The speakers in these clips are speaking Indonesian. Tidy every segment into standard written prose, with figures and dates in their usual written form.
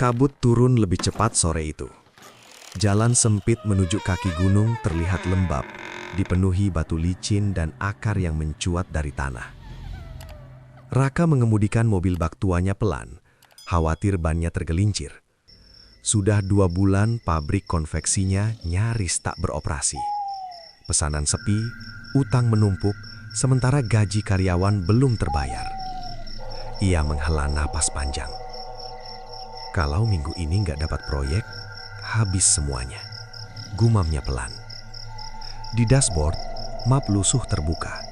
Kabut turun lebih cepat sore itu. Jalan sempit menuju kaki gunung terlihat lembab, dipenuhi batu licin dan akar yang mencuat dari tanah. Raka mengemudikan mobil bak tuanya pelan, khawatir bannya tergelincir. Sudah 2 bulan pabrik konveksinya nyaris tak beroperasi. Pesanan sepi, utang menumpuk, sementara gaji karyawan belum terbayar. Ia menghela napas panjang. Kalau minggu ini nggak dapat proyek, habis semuanya. Gumamnya pelan. Di dashboard, map lusuh terbuka.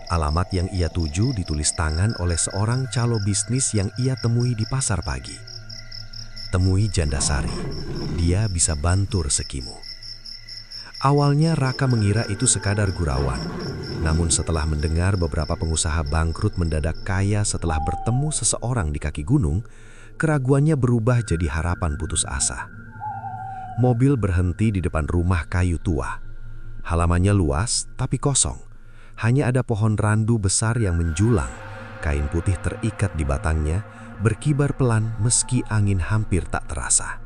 Alamat yang ia tuju ditulis tangan oleh seorang calo bisnis yang ia temui di pasar pagi. Temui Jandasari, dia bisa bantu rezekimu. Awalnya Raka mengira itu sekadar gurauan. Namun setelah mendengar beberapa pengusaha bangkrut mendadak kaya setelah bertemu seseorang di kaki gunung, keraguannya berubah jadi harapan putus asa. Mobil berhenti di depan rumah kayu tua. Halamannya luas tapi kosong. Hanya ada pohon randu besar yang menjulang. Kain putih terikat di batangnya, berkibar pelan meski angin hampir tak terasa.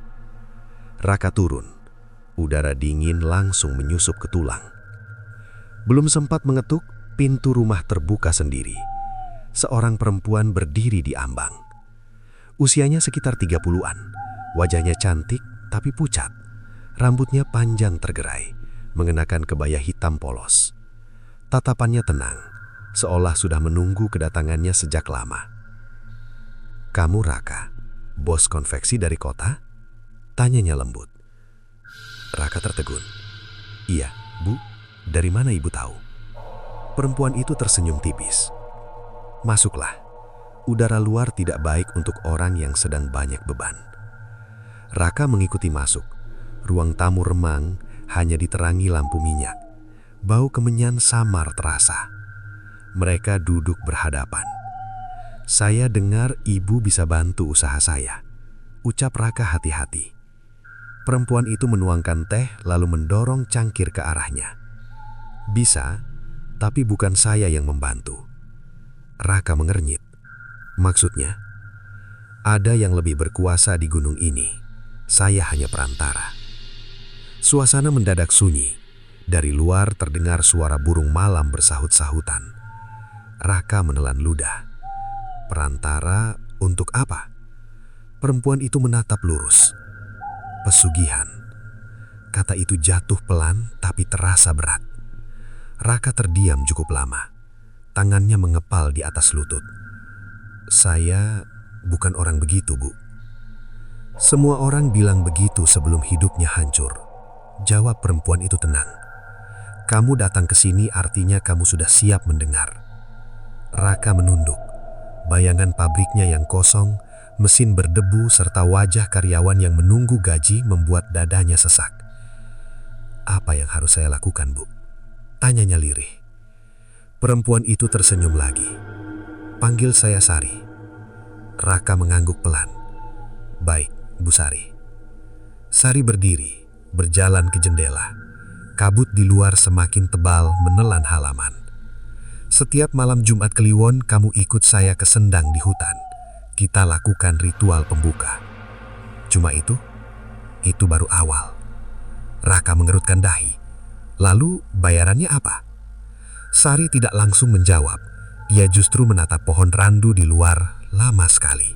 Raka turun. Udara dingin langsung menyusup ke tulang. Belum sempat mengetuk, pintu rumah terbuka sendiri. Seorang perempuan berdiri di ambang. Usianya sekitar 30-an. Wajahnya cantik tapi pucat. Rambutnya panjang tergerai, mengenakan kebaya hitam polos. Tatapannya tenang, seolah sudah menunggu kedatangannya sejak lama. "Kamu Raka, bos konveksi dari kota?" tanyanya lembut. Raka tertegun. "Iya, Bu. Dari mana Ibu tahu?" Perempuan itu tersenyum tipis. "Masuklah. Udara luar tidak baik untuk orang yang sedang banyak beban." Raka mengikuti masuk. Ruang tamu remang, hanya diterangi lampu minyak. Bau kemenyan samar terasa. Mereka duduk berhadapan. "Saya dengar Ibu bisa bantu usaha saya," ucap Raka hati-hati. Perempuan itu menuangkan teh lalu mendorong cangkir ke arahnya. "Bisa, tapi bukan saya yang membantu." Raka mengernyit. "Maksudnya?" "Ada yang lebih berkuasa di gunung ini. Saya hanya perantara." Suasana mendadak sunyi. Dari luar terdengar suara burung malam bersahut-sahutan. Raka menelan ludah. "Perantara untuk apa?" Perempuan itu menatap lurus. "Pesugihan." Kata itu jatuh pelan tapi terasa berat. Raka terdiam cukup lama. Tangannya mengepal di atas lutut. "Saya bukan orang begitu, Bu." "Semua orang bilang begitu sebelum hidupnya hancur," jawab perempuan itu tenang. "Kamu datang ke sini artinya kamu sudah siap mendengar." Raka menunduk. Bayangan pabriknya yang kosong, mesin berdebu serta wajah karyawan yang menunggu gaji membuat dadanya sesak. "Apa yang harus saya lakukan, Bu?" tanyanya lirih. Perempuan itu tersenyum lagi. "Panggil saya Sari." Raka mengangguk pelan. "Baik, Bu Sari." Sari berdiri, berjalan ke jendela. Kabut di luar semakin tebal menelan halaman. "Setiap malam Jumat Kliwon kamu ikut saya ke sendang di hutan. Kita lakukan ritual pembuka." "Cuma itu?" "Itu baru awal." Raka mengerutkan dahi. "Lalu bayarannya apa?" Sari tidak langsung menjawab. Ia justru menatap pohon randu di luar lama sekali.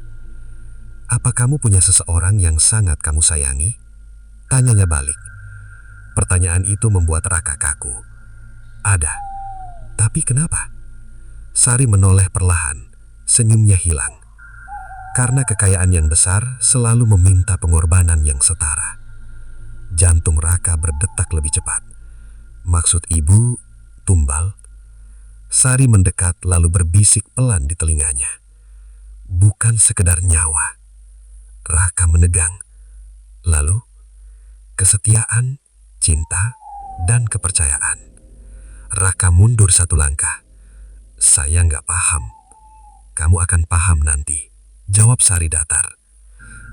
"Apa kamu punya seseorang yang sangat kamu sayangi?" tanyanya balik. Pertanyaan itu membuat Raka kaku. "Ada. Tapi kenapa?" Sari menoleh perlahan, senyumnya hilang. "Karena kekayaan yang besar selalu meminta pengorbanan yang setara." Jantung Raka berdetak lebih cepat. "Maksud Ibu tumbal?" Sari mendekat lalu berbisik pelan di telinganya. "Bukan sekedar nyawa." Raka menegang. "Lalu?" "Kesetiaan, cinta, dan kepercayaan." Raka mundur 1 langkah. "Saya nggak paham." "Kamu akan paham nanti," jawab Sari datar.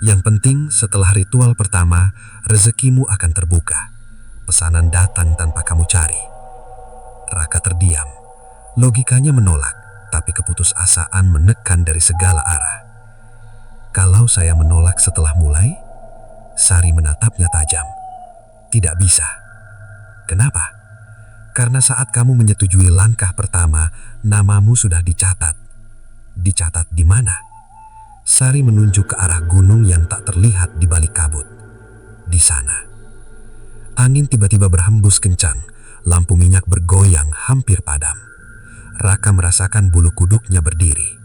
"Yang penting setelah ritual pertama, rezekimu akan terbuka. Pesanan datang tanpa kamu cari." Raka terdiam. Logikanya menolak, tapi keputusasaan menekan dari segala arah. "Kalau saya menolak setelah mulai?" jam. Tidak bisa. Kenapa? Karena saat kamu menyetujui langkah pertama, namamu sudah dicatat. Dicatat di mana? Sari menunjuk ke arah gunung yang tak terlihat di balik kabut. Di sana. Angin tiba-tiba berhembus kencang, lampu minyak bergoyang hampir padam. Raka merasakan bulu kuduknya berdiri.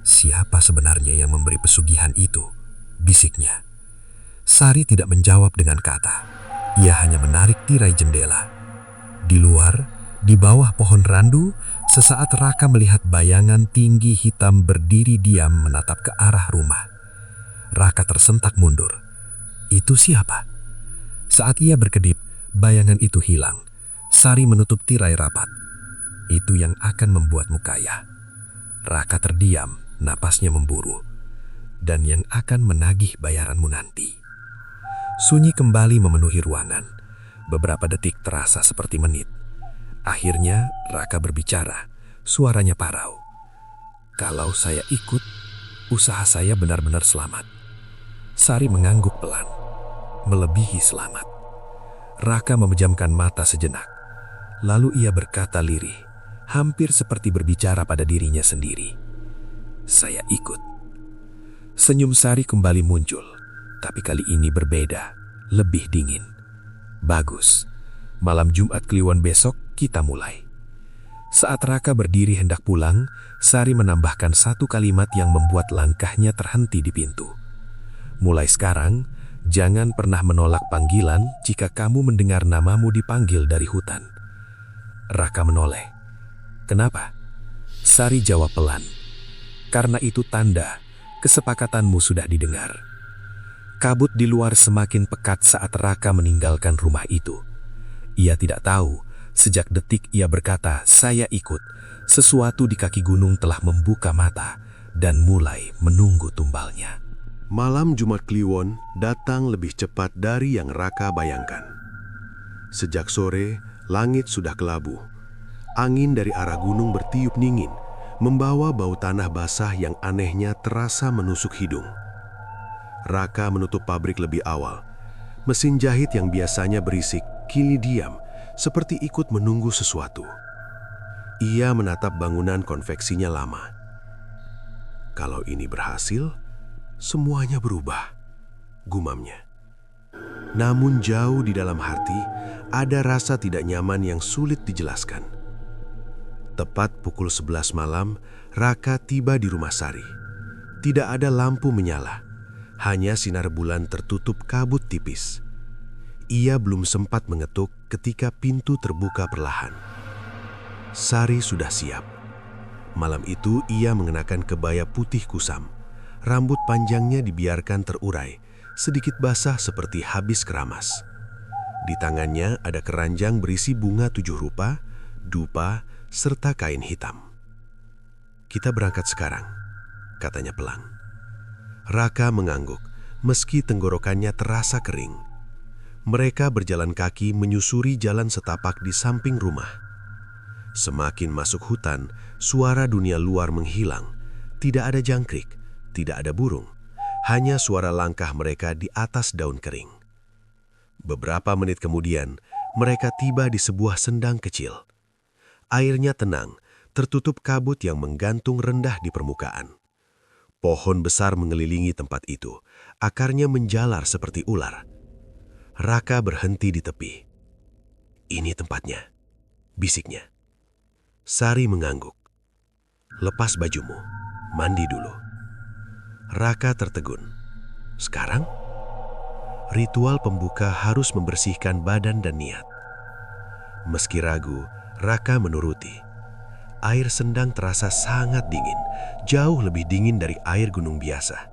Siapa sebenarnya yang memberi pesugihan itu? Bisiknya. Sari tidak menjawab dengan kata. Ia hanya menarik tirai jendela. Di luar, di bawah pohon randu, sesaat Raka melihat bayangan tinggi hitam berdiri diam menatap ke arah rumah. Raka tersentak mundur. Itu siapa? Saat ia berkedip, bayangan itu hilang. Sari menutup tirai rapat. Itu yang akan membuatmu kaya. Raka terdiam, napasnya memburu. Dan yang akan menagih bayaranmu nanti. Sunyi kembali memenuhi ruangan. Beberapa detik terasa seperti menit. Akhirnya Raka berbicara, suaranya parau. Kalau saya ikut, usaha saya benar-benar selamat. Sari mengangguk pelan, melebihi selamat. Raka memejamkan mata sejenak. Lalu ia berkata lirih, hampir seperti berbicara pada dirinya sendiri. Saya ikut. Senyum Sari kembali muncul, tapi kali ini berbeda, lebih dingin. Bagus, malam Jumat Kliwon besok kita mulai. Saat Raka berdiri hendak pulang, Sari menambahkan satu kalimat yang membuat langkahnya terhenti di pintu. Mulai sekarang, jangan pernah menolak panggilan jika kamu mendengar namamu dipanggil dari hutan. Raka menoleh. Kenapa? Sari jawab pelan. Karena itu tanda kesepakatanmu sudah didengar. Kabut di luar semakin pekat saat Raka meninggalkan rumah itu. Ia tidak tahu, sejak detik ia berkata, saya ikut. Sesuatu di kaki gunung telah membuka mata dan mulai menunggu tumbalnya. Malam Jumat Kliwon datang lebih cepat dari yang Raka bayangkan. Sejak sore, langit sudah kelabu. Angin dari arah gunung bertiup dingin, membawa bau tanah basah yang anehnya terasa menusuk hidung. Raka menutup pabrik lebih awal. Mesin jahit yang biasanya berisik, kini diam, seperti ikut menunggu sesuatu. Ia menatap bangunan konveksinya lama. Kalau ini berhasil, semuanya berubah, gumamnya. Namun jauh di dalam hati, ada rasa tidak nyaman yang sulit dijelaskan. Tepat pukul 11 malam, Raka tiba di rumah Sari. Tidak ada lampu menyala. Hanya sinar bulan tertutup kabut tipis. Ia belum sempat mengetuk ketika pintu terbuka perlahan. Sari sudah siap. Malam itu ia mengenakan kebaya putih kusam. Rambut panjangnya dibiarkan terurai, sedikit basah seperti habis keramas. Di tangannya ada keranjang berisi bunga 7 rupa, dupa, serta kain hitam. Kita berangkat sekarang, katanya pelan. Raka mengangguk, meski tenggorokannya terasa kering. Mereka berjalan kaki menyusuri jalan setapak di samping rumah. Semakin masuk hutan, suara dunia luar menghilang. Tidak ada jangkrik, tidak ada burung. Hanya suara langkah mereka di atas daun kering. Beberapa menit kemudian, mereka tiba di sebuah sendang kecil. Airnya tenang, tertutup kabut yang menggantung rendah di permukaan. Pohon besar mengelilingi tempat itu, akarnya menjalar seperti ular. Raka berhenti di tepi. Ini tempatnya, bisiknya. Sari mengangguk. Lepas bajumu, mandi dulu. Raka tertegun. Sekarang? Ritual pembuka harus membersihkan badan dan niat. Meski ragu, Raka menuruti. Air sendang terasa sangat dingin, jauh lebih dingin dari air gunung biasa.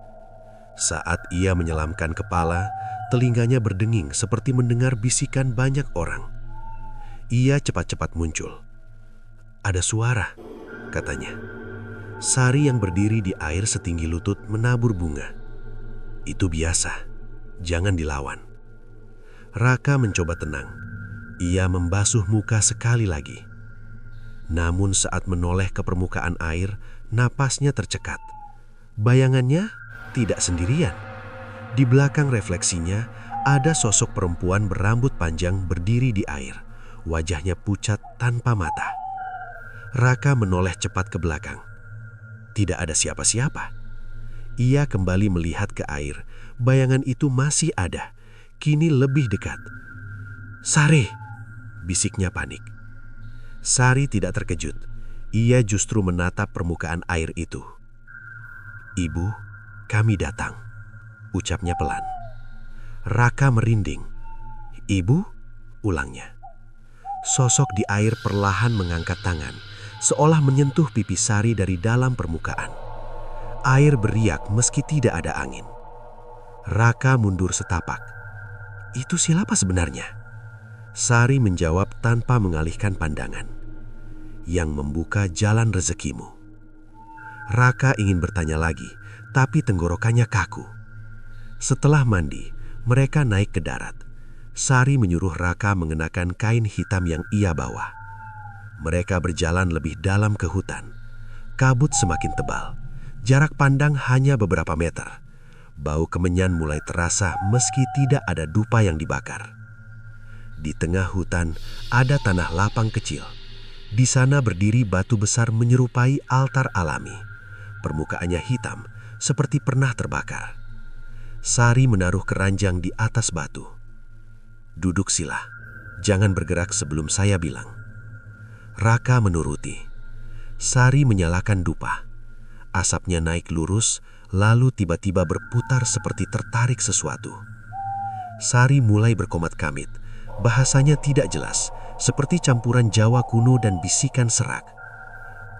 Saat ia menyelamkan kepala, telinganya berdenging seperti mendengar bisikan banyak orang. Ia cepat-cepat muncul. Ada suara, katanya. Sari yang berdiri di air setinggi lutut menabur bunga. Itu biasa, jangan dilawan. Raka mencoba tenang. Ia membasuh muka sekali lagi. Namun saat menoleh ke permukaan air, napasnya tercekat. Bayangannya tidak sendirian. Di belakang refleksinya, ada sosok perempuan berambut panjang berdiri di air. Wajahnya pucat tanpa mata. Raka menoleh cepat ke belakang. Tidak ada siapa-siapa. Ia kembali melihat ke air. Bayangan itu masih ada, kini lebih dekat. "Sari!" bisiknya panik. Sari tidak terkejut. Ia justru menatap permukaan air itu. "Ibu, kami datang," ucapnya pelan. Raka merinding. "Ibu?" ulangnya. Sosok di air perlahan mengangkat tangan, seolah menyentuh pipi Sari dari dalam permukaan. Air beriak meski tidak ada angin. Raka mundur setapak. "Itu siapa sebenarnya?" Sari menjawab tanpa mengalihkan pandangan. "Yang membuka jalan rezekimu." Raka ingin bertanya lagi, tapi tenggorokannya kaku. Setelah mandi, mereka naik ke darat. Sari menyuruh Raka mengenakan kain hitam yang ia bawa. Mereka berjalan lebih dalam ke hutan. Kabut semakin tebal. Jarak pandang hanya beberapa meter. Bau kemenyan mulai terasa meski tidak ada dupa yang dibakar. Di tengah hutan ada tanah lapang kecil. Di sana berdiri batu besar menyerupai altar alami. Permukaannya hitam, seperti pernah terbakar. Sari menaruh keranjang di atas batu. "Duduk sila, jangan bergerak sebelum saya bilang." Raka menuruti. Sari menyalakan dupa. Asapnya naik lurus, lalu tiba-tiba berputar seperti tertarik sesuatu. Sari mulai berkomat kamit. Bahasanya tidak jelas, seperti campuran Jawa kuno dan bisikan serak.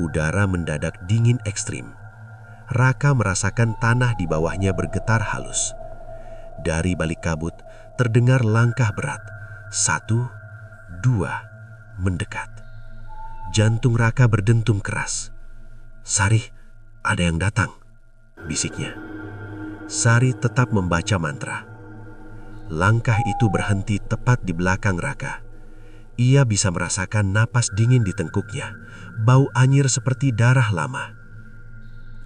Udara mendadak dingin ekstrim. Raka merasakan tanah di bawahnya bergetar halus. Dari balik kabut, terdengar langkah berat. 1, 2, mendekat. Jantung Raka berdentum keras. "Sari, ada yang datang," bisiknya. Sari tetap membaca mantra. Langkah itu berhenti tepat di belakang Raka. Ia bisa merasakan napas dingin di tengkuknya, bau anyir seperti darah lama.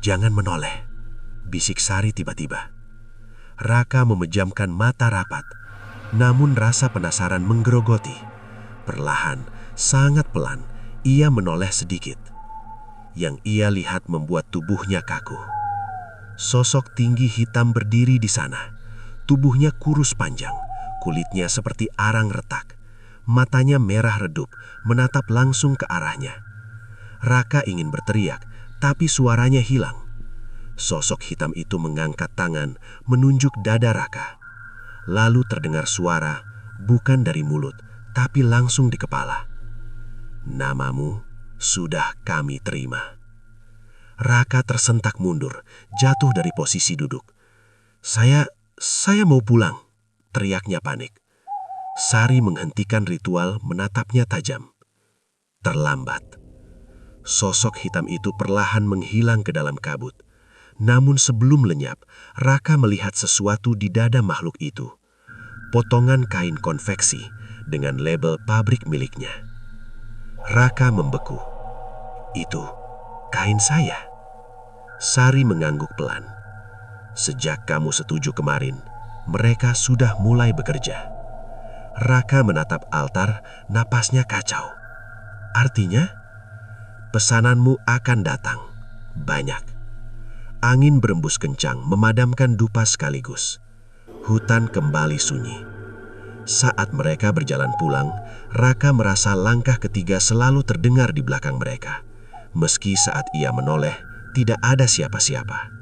"Jangan menoleh," bisik Sari tiba-tiba. Raka memejamkan mata rapat, namun rasa penasaran menggerogoti. Perlahan, sangat pelan, ia menoleh sedikit. Yang ia lihat membuat tubuhnya kaku. Sosok tinggi hitam berdiri di sana. Tubuhnya kurus panjang, kulitnya seperti arang retak. Matanya merah redup, menatap langsung ke arahnya. Raka ingin berteriak, tapi suaranya hilang. Sosok hitam itu mengangkat tangan, menunjuk dada Raka. Lalu terdengar suara, bukan dari mulut, tapi langsung di kepala. "Namamu sudah kami terima." Raka tersentak mundur, jatuh dari posisi duduk. Saya mau pulang," teriaknya panik. Sari menghentikan ritual, menatapnya tajam. Terlambat. Sosok hitam itu perlahan menghilang ke dalam kabut. Namun sebelum lenyap, Raka melihat sesuatu di dada makhluk itu. Potongan kain konveksi dengan label pabrik miliknya. Raka membeku. "Itu kain saya." Sari mengangguk pelan. "Sejak kamu setuju kemarin, mereka sudah mulai bekerja." Raka menatap altar, napasnya kacau. "Artinya, pesananmu akan datang. Banyak." Angin berembus kencang, memadamkan dupa sekaligus. Hutan kembali sunyi. Saat mereka berjalan pulang, Raka merasa langkah ketiga selalu terdengar di belakang mereka. Meski saat ia menoleh, tidak ada siapa-siapa.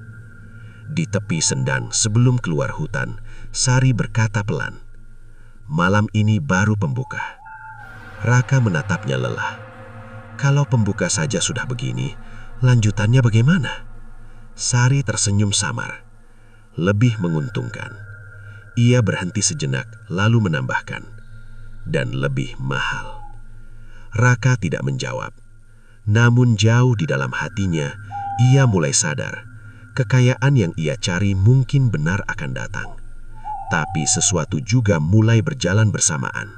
Di tepi sendan sebelum keluar hutan, Sari berkata pelan, "Malam ini baru pembuka." Raka menatapnya lelah. Kalau pembuka saja sudah begini, lanjutannya bagaimana? Sari tersenyum samar. Lebih menguntungkan. Ia berhenti sejenak lalu menambahkan, "Dan lebih mahal." Raka tidak menjawab. Namun jauh di dalam hatinya, ia mulai sadar. Kekayaan yang ia cari mungkin benar akan datang. Tapi sesuatu juga mulai berjalan bersamaan.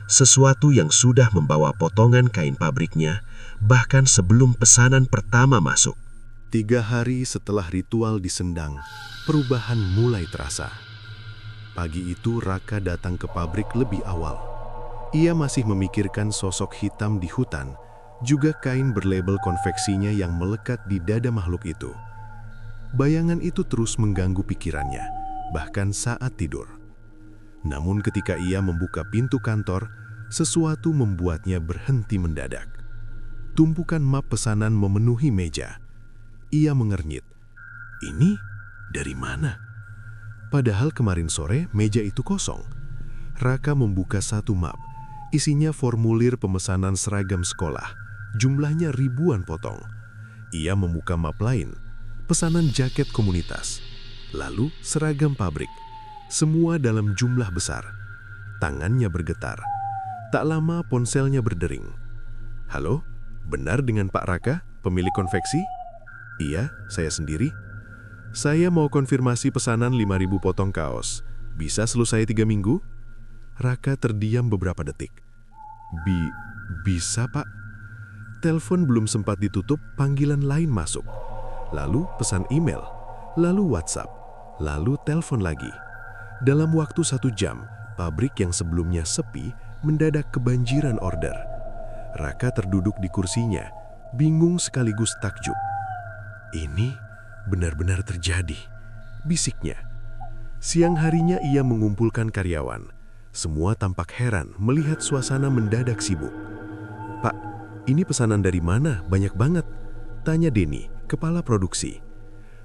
Sesuatu yang sudah membawa potongan kain pabriknya, bahkan sebelum pesanan pertama masuk. 3 hari setelah ritual disendang, perubahan mulai terasa. Pagi itu Raka datang ke pabrik lebih awal. Ia masih memikirkan sosok hitam di hutan, juga kain berlabel konveksinya yang melekat di dada makhluk itu. Bayangan itu terus mengganggu pikirannya, bahkan saat tidur. Namun ketika ia membuka pintu kantor, sesuatu membuatnya berhenti mendadak. Tumpukan map pesanan memenuhi meja. Ia mengernyit. Ini dari mana? Padahal kemarin sore meja itu kosong. Raka membuka satu map. Isinya formulir pemesanan seragam sekolah. Jumlahnya ribuan potong. Ia membuka map lain. Pesanan jaket komunitas. Lalu seragam pabrik. Semua dalam jumlah besar. Tangannya bergetar. Tak lama ponselnya berdering. Halo, benar dengan Pak Raka, pemilik konveksi? Iya, saya sendiri. Saya mau konfirmasi pesanan 5.000 potong kaos. Bisa selesai 3 minggu? Raka terdiam beberapa detik. Bisa, Pak. Telepon belum sempat ditutup, panggilan lain masuk. Lalu pesan email, lalu WhatsApp, lalu telepon lagi. Dalam waktu 1 jam, pabrik yang sebelumnya sepi mendadak kebanjiran order. Raka terduduk di kursinya, bingung sekaligus takjub. Ini benar-benar terjadi, bisiknya. Siang harinya ia mengumpulkan karyawan. Semua tampak heran melihat suasana mendadak sibuk. Pak, ini pesanan dari mana? Banyak banget. Tanya Denny, kepala produksi.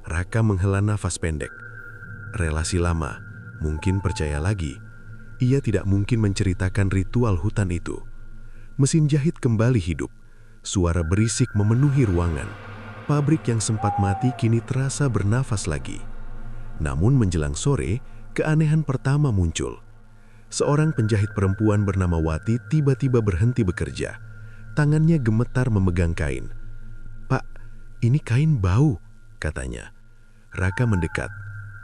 Raka menghela nafas pendek. Relasi lama, mungkin percaya lagi. Ia tidak mungkin menceritakan ritual hutan itu. Mesin jahit kembali hidup. Suara berisik memenuhi ruangan. Pabrik yang sempat mati kini terasa bernafas lagi. Namun menjelang sore, keanehan pertama muncul. Seorang penjahit perempuan bernama Wati tiba-tiba berhenti bekerja. Tangannya gemetar memegang kain. Pak, ini kain bau, katanya. Raka mendekat.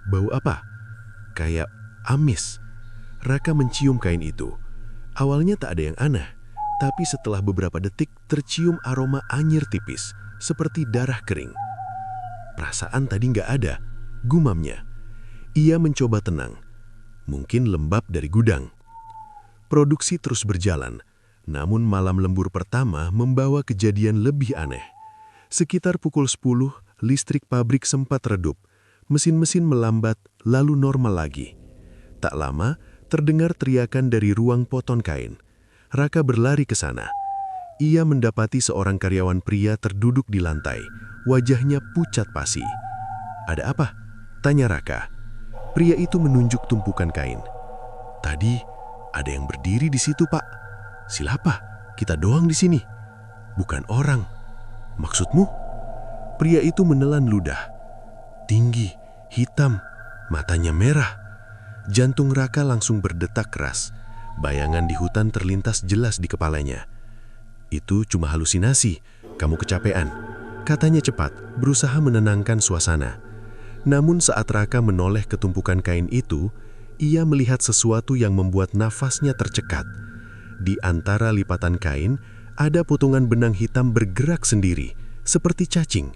Bau apa? Kayak amis. Raka mencium kain itu. Awalnya tak ada yang aneh, tapi setelah beberapa detik tercium aroma anyir tipis. Seperti darah kering. Perasaan tadi nggak ada, gumamnya. Ia mencoba tenang. Mungkin lembab dari gudang. Produksi terus berjalan, namun malam lembur pertama membawa kejadian lebih aneh. Sekitar pukul 10, listrik pabrik sempat redup. Mesin-mesin melambat, lalu normal lagi. Tak lama, terdengar teriakan dari ruang potong kain. Raka berlari ke sana. Ia mendapati seorang karyawan pria terduduk di lantai, wajahnya pucat pasi. Ada apa? Tanya Raka. Pria itu menunjuk tumpukan kain. Tadi ada yang berdiri di situ, Pak. Silapa? Kita doang di sini. Bukan orang. Maksudmu? Pria itu menelan ludah. Tinggi, hitam, matanya merah. Jantung Raka langsung berdetak keras. Bayangan di hutan terlintas jelas di kepalanya. Itu cuma halusinasi, kamu kecapean, katanya cepat, berusaha menenangkan suasana. Namun saat Raka menoleh ke tumpukan kain itu, ia melihat sesuatu yang membuat nafasnya tercekat. Di antara lipatan kain, ada potongan benang hitam bergerak sendiri, seperti cacing,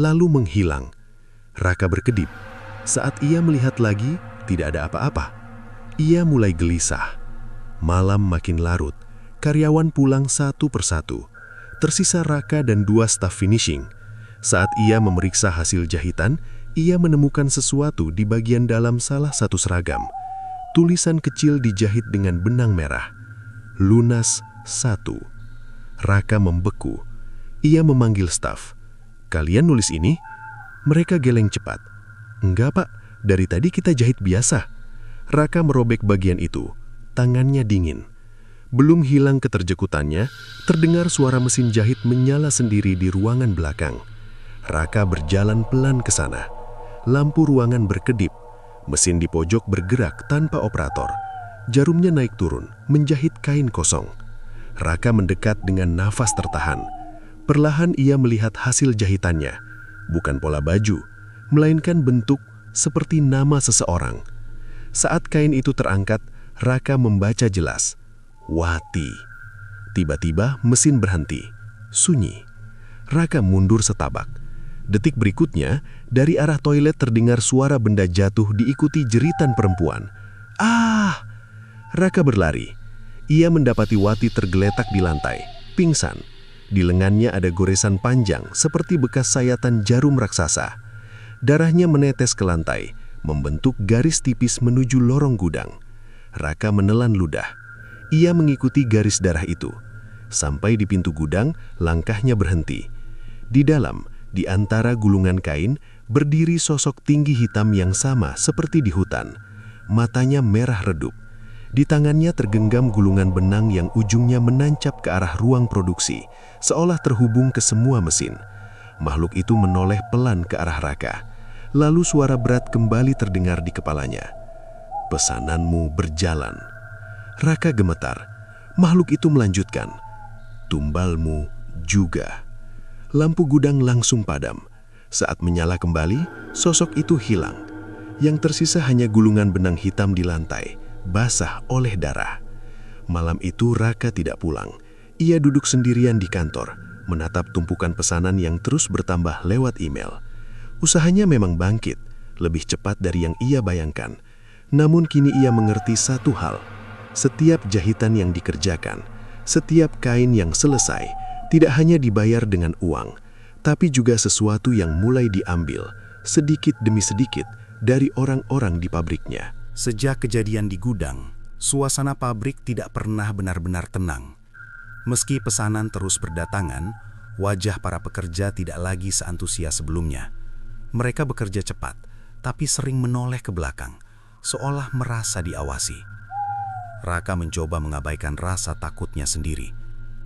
lalu menghilang. Raka berkedip. Saat ia melihat lagi, tidak ada apa-apa. Ia mulai gelisah. Malam makin larut. Karyawan pulang satu persatu. Tersisa Raka dan 2 staf finishing. Saat ia memeriksa hasil jahitan, ia menemukan sesuatu di bagian dalam salah satu seragam. Tulisan kecil dijahit dengan benang merah. Lunas 1. Raka membeku. Ia memanggil staf. Kalian nulis ini? Mereka geleng cepat. Enggak, Pak. Dari tadi kita jahit biasa. Raka merobek bagian itu. Tangannya dingin. Belum hilang keterjekutannya, terdengar suara mesin jahit menyala sendiri di ruangan belakang. Raka berjalan pelan ke sana. Lampu ruangan berkedip. Mesin di pojok bergerak tanpa operator. Jarumnya naik turun, menjahit kain kosong. Raka mendekat dengan nafas tertahan. Perlahan ia melihat hasil jahitannya. Bukan pola baju, melainkan bentuk seperti nama seseorang. Saat kain itu terangkat, Raka membaca jelas. Wati. Tiba-tiba mesin berhenti. Sunyi. Raka mundur setabak. Detik berikutnya, dari arah toilet terdengar suara benda jatuh diikuti jeritan perempuan. Ah! Raka berlari. Ia mendapati Wati tergeletak di lantai, pingsan. Di lengannya ada goresan panjang seperti bekas sayatan jarum raksasa. Darahnya menetes ke lantai, membentuk garis tipis menuju lorong gudang. Raka menelan ludah. Ia mengikuti garis darah itu. Sampai di pintu gudang, langkahnya berhenti. Di dalam, di antara gulungan kain, berdiri sosok tinggi hitam yang sama seperti di hutan. Matanya merah redup. Di tangannya tergenggam gulungan benang yang ujungnya menancap ke arah ruang produksi, seolah terhubung ke semua mesin. Makhluk itu menoleh pelan ke arah Raka. Lalu suara berat kembali terdengar di kepalanya. "Pesananmu berjalan." Raka gemetar. Makhluk itu melanjutkan, "Tumbalmu juga." Lampu gudang langsung padam. Saat menyala kembali, sosok itu hilang. Yang tersisa hanya gulungan benang hitam di lantai, basah oleh darah. Malam itu Raka tidak pulang. Ia duduk sendirian di kantor, menatap tumpukan pesanan yang terus bertambah lewat email. Usahanya memang bangkit, lebih cepat dari yang ia bayangkan. Namun kini ia mengerti satu hal. Setiap jahitan yang dikerjakan, setiap kain yang selesai, tidak hanya dibayar dengan uang, tapi juga sesuatu yang mulai diambil, sedikit demi sedikit, dari orang-orang di pabriknya. Sejak kejadian di gudang, suasana pabrik tidak pernah benar-benar tenang. Meski pesanan terus berdatangan, wajah para pekerja tidak lagi seantusias sebelumnya. Mereka bekerja cepat, tapi sering menoleh ke belakang, seolah merasa diawasi. Raka mencoba mengabaikan rasa takutnya sendiri.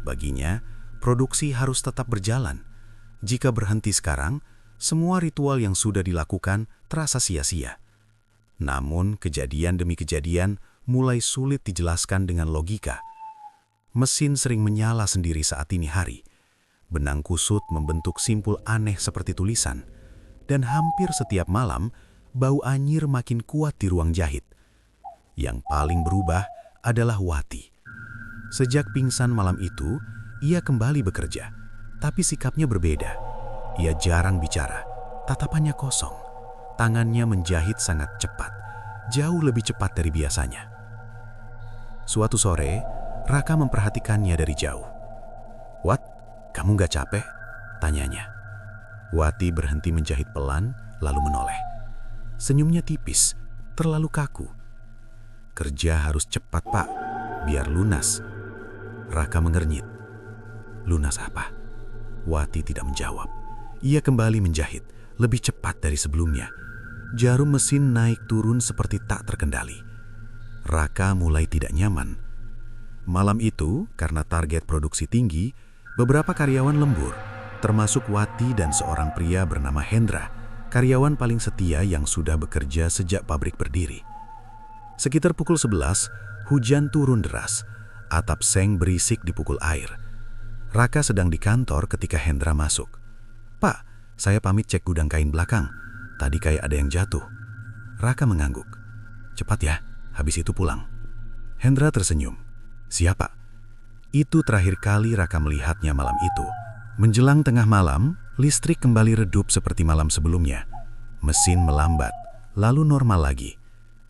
Baginya, produksi harus tetap berjalan. Jika berhenti sekarang, semua ritual yang sudah dilakukan terasa sia-sia. Namun, kejadian demi kejadian mulai sulit dijelaskan dengan logika. Mesin sering menyala sendiri saat dini hari. Benang kusut membentuk simpul aneh seperti tulisan. Dan hampir setiap malam, bau anyir makin kuat di ruang jahit. Yang paling berubah adalah Wati. Sejak pingsan malam itu, ia kembali bekerja. Tapi sikapnya berbeda. Ia jarang bicara, tatapannya kosong. Tangannya menjahit sangat cepat, jauh lebih cepat dari biasanya. Suatu sore, Raka memperhatikannya dari jauh. "Wat, kamu gak capek?" tanyanya. Wati berhenti menjahit pelan, lalu menoleh. Senyumnya tipis, terlalu kaku. "Kerja harus cepat, Pak, biar lunas." Raka mengernyit. "Lunas apa?" Wati tidak menjawab. Ia kembali menjahit, lebih cepat dari sebelumnya. Jarum mesin naik turun seperti tak terkendali. Raka mulai tidak nyaman. Malam itu, karena target produksi tinggi, beberapa karyawan lembur, termasuk Wati dan seorang pria bernama Hendra, karyawan paling setia yang sudah bekerja sejak pabrik berdiri. Sekitar pukul 11, hujan turun deras. Atap seng berisik dipukul air. Raka sedang di kantor ketika Hendra masuk. "Pak, saya pamit cek gudang kain belakang. Tadi kayak ada yang jatuh." Raka mengangguk. "Cepat ya, habis itu pulang." Hendra tersenyum. "Siapa?" Itu terakhir kali Raka melihatnya malam itu. Menjelang tengah malam, listrik kembali redup seperti malam sebelumnya. Mesin melambat, lalu normal lagi.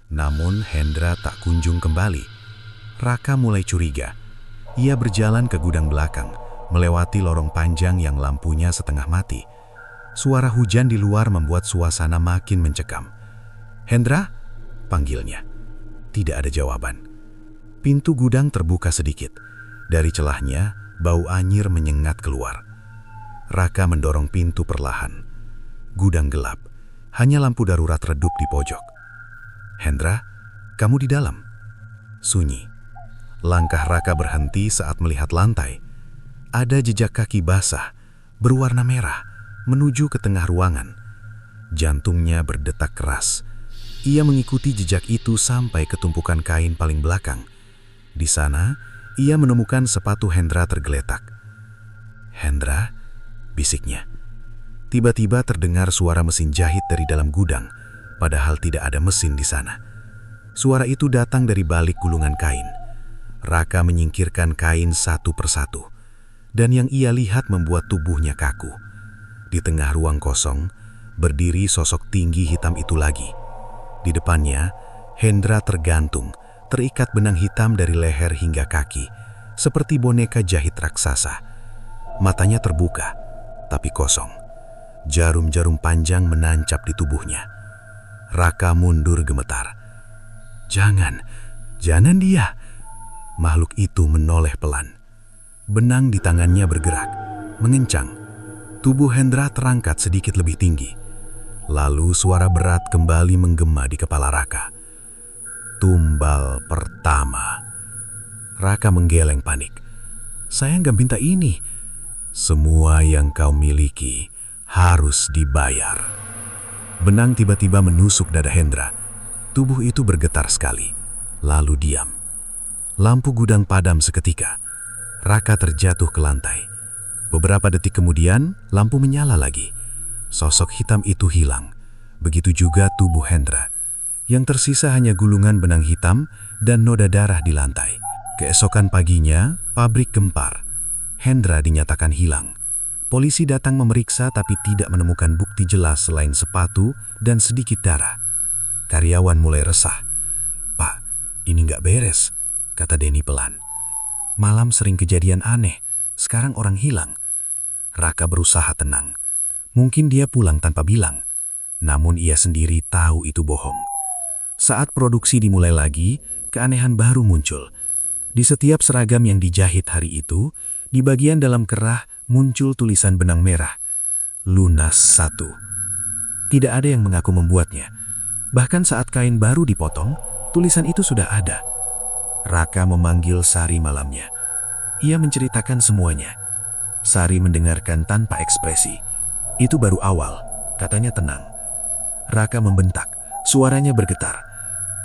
Namun Hendra tak kunjung kembali. Raka mulai curiga. Ia berjalan ke gudang belakang, melewati lorong panjang yang lampunya setengah mati. Suara hujan di luar membuat suasana makin mencekam. "Hendra?" panggilnya. Tidak ada jawaban. Pintu gudang terbuka sedikit. Dari celahnya, bau anyir menyengat keluar. Raka mendorong pintu perlahan. Gudang gelap. Hanya lampu darurat redup di pojok. "Hendra, kamu di dalam?" Sunyi. Langkah Raka berhenti saat melihat lantai. Ada jejak kaki basah, berwarna merah, menuju ke tengah ruangan. Jantungnya berdetak keras. Ia mengikuti jejak itu sampai ke tumpukan kain paling belakang. Di sana, ia menemukan sepatu Hendra tergeletak. "Hendra?" bisiknya. Tiba-tiba terdengar suara mesin jahit dari dalam gudang, padahal tidak ada mesin di sana. Suara itu datang dari balik gulungan kain. Raka menyingkirkan kain satu persatu, dan yang ia lihat membuat tubuhnya kaku. Di tengah ruang kosong, berdiri sosok tinggi hitam itu lagi. Di depannya, Hendra tergantung, terikat benang hitam dari leher hingga kaki, seperti boneka jahit raksasa. Matanya terbuka, tapi kosong. Jarum-jarum panjang menancap di tubuhnya. Raka mundur gemetar. Jangan dia. Makhluk itu menoleh pelan. Benang di tangannya bergerak, mengencang. Tubuh Hendra terangkat sedikit lebih tinggi. Lalu suara berat kembali menggema di kepala Raka. Tumbal pertama. Raka menggeleng panik. Saya nggak minta ini. Semua yang kau miliki harus dibayar. Benang tiba-tiba menusuk dada Hendra. Tubuh itu bergetar sekali, lalu diam. Lampu gudang padam seketika. Raka terjatuh ke lantai. Beberapa detik kemudian, lampu menyala lagi. Sosok hitam itu hilang. Begitu juga tubuh Hendra. Yang tersisa hanya gulungan benang hitam dan noda darah di lantai. Keesokan paginya, pabrik gempar. Hendra dinyatakan hilang. Polisi datang memeriksa tapi tidak menemukan bukti jelas selain sepatu dan sedikit darah. Karyawan mulai resah. "Pak, ini nggak beres," kata Denny pelan. "Malam sering kejadian aneh, sekarang orang hilang." Raka berusaha tenang. Mungkin dia pulang tanpa bilang, namun ia sendiri tahu itu bohong. Saat produksi dimulai lagi, keanehan baru muncul. Di setiap seragam yang dijahit hari itu, di bagian dalam kerah muncul tulisan benang merah, "Lunas 1". Tidak ada yang mengaku membuatnya. Bahkan saat kain baru dipotong, tulisan itu sudah ada. Raka memanggil Sari malamnya. Ia menceritakan semuanya. Sari mendengarkan tanpa ekspresi. "Itu baru awal," katanya tenang. Raka membentak, suaranya bergetar.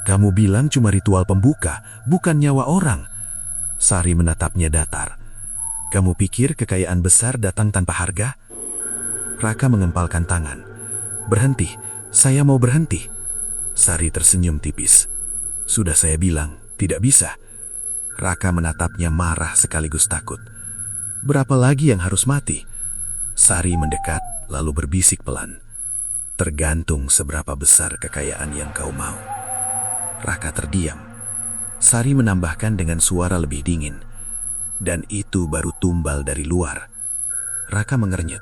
"Kamu bilang cuma ritual pembuka, bukan nyawa orang." Sari menatapnya datar. "Kamu pikir kekayaan besar datang tanpa harga?" Raka mengempalkan tangan. "Berhenti, saya mau berhenti." Sari tersenyum tipis. "Sudah saya bilang, tidak bisa." Raka menatapnya marah sekaligus takut. "Berapa lagi yang harus mati?" Sari mendekat, lalu berbisik pelan. "Tergantung seberapa besar kekayaan yang kau mau." Raka terdiam. Sari menambahkan dengan suara lebih dingin. "Dan itu baru tumbal dari luar." Raka mengernyit.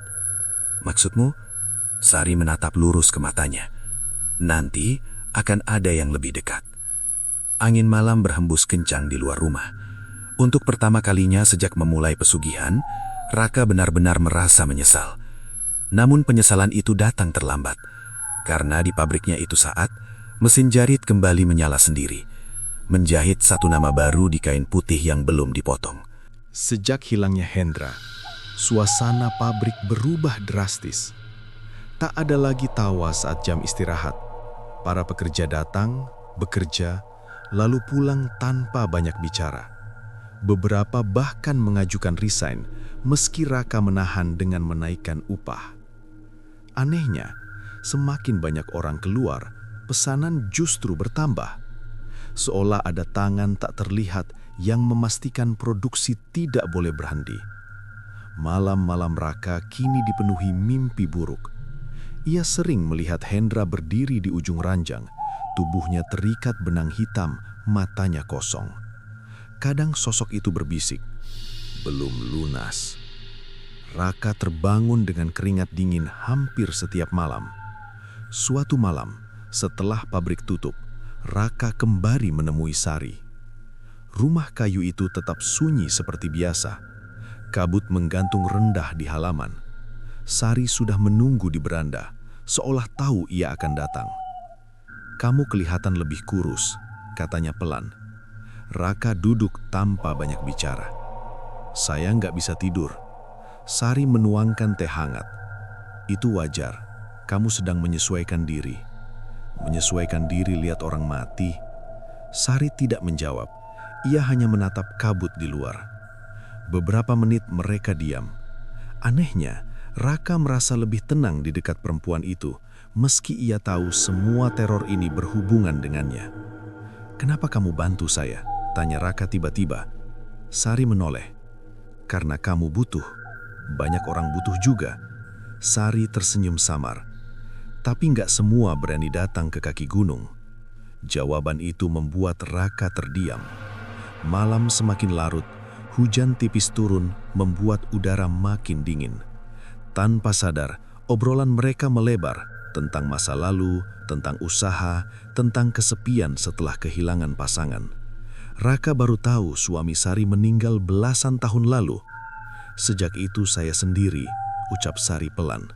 "Maksudmu?" Sari menatap lurus ke matanya. "Nanti akan ada yang lebih dekat." Angin malam berhembus kencang di luar rumah. Untuk pertama kalinya sejak memulai pesugihan, Raka benar-benar merasa menyesal. Namun penyesalan itu datang terlambat. Karena di pabriknya itu saat, mesin jahit kembali menyala sendiri, menjahit satu nama baru di kain putih yang belum dipotong. Sejak hilangnya Hendra, suasana pabrik berubah drastis. Tak ada lagi tawa saat jam istirahat. Para pekerja datang, bekerja, lalu pulang tanpa banyak bicara. Beberapa bahkan mengajukan resign, meski Raka menahan dengan menaikkan upah. Anehnya, semakin banyak orang keluar, pesanan justru bertambah. Seolah ada tangan tak terlihat yang memastikan produksi tidak boleh berhenti. Malam-malam Raka kini dipenuhi mimpi buruk. Ia sering melihat Hendra berdiri di ujung ranjang, tubuhnya terikat benang hitam, matanya kosong. Kadang sosok itu berbisik, "Belum lunas." Raka terbangun dengan keringat dingin hampir setiap malam. Suatu malam, setelah pabrik tutup, Raka kembali menemui Sari. Rumah kayu itu tetap sunyi seperti biasa. Kabut menggantung rendah di halaman. Sari sudah menunggu di beranda, seolah tahu ia akan datang. "Kamu kelihatan lebih kurus," katanya pelan. Raka duduk tanpa banyak bicara. "Saya nggak bisa tidur." Sari menuangkan teh hangat. "Itu wajar, kamu sedang menyesuaikan diri." "Menyesuaikan diri lihat orang mati?" Sari tidak menjawab. Ia hanya menatap kabut di luar. Beberapa menit mereka diam. Anehnya, Raka merasa lebih tenang di dekat perempuan itu, meski ia tahu semua teror ini berhubungan dengannya. "Kenapa kamu bantu saya?" tanya Raka tiba-tiba. Sari menoleh. "Karena kamu butuh. Banyak orang butuh juga." Sari tersenyum samar. "Tapi nggak semua berani datang ke kaki gunung." Jawaban itu membuat Raka terdiam. Malam semakin larut, hujan tipis turun membuat udara makin dingin. Tanpa sadar, obrolan mereka melebar tentang masa lalu, tentang usaha, tentang kesepian setelah kehilangan pasangan. Raka baru tahu suami Sari meninggal belasan tahun lalu. Sejak itu saya sendiri, ucap Sari pelan.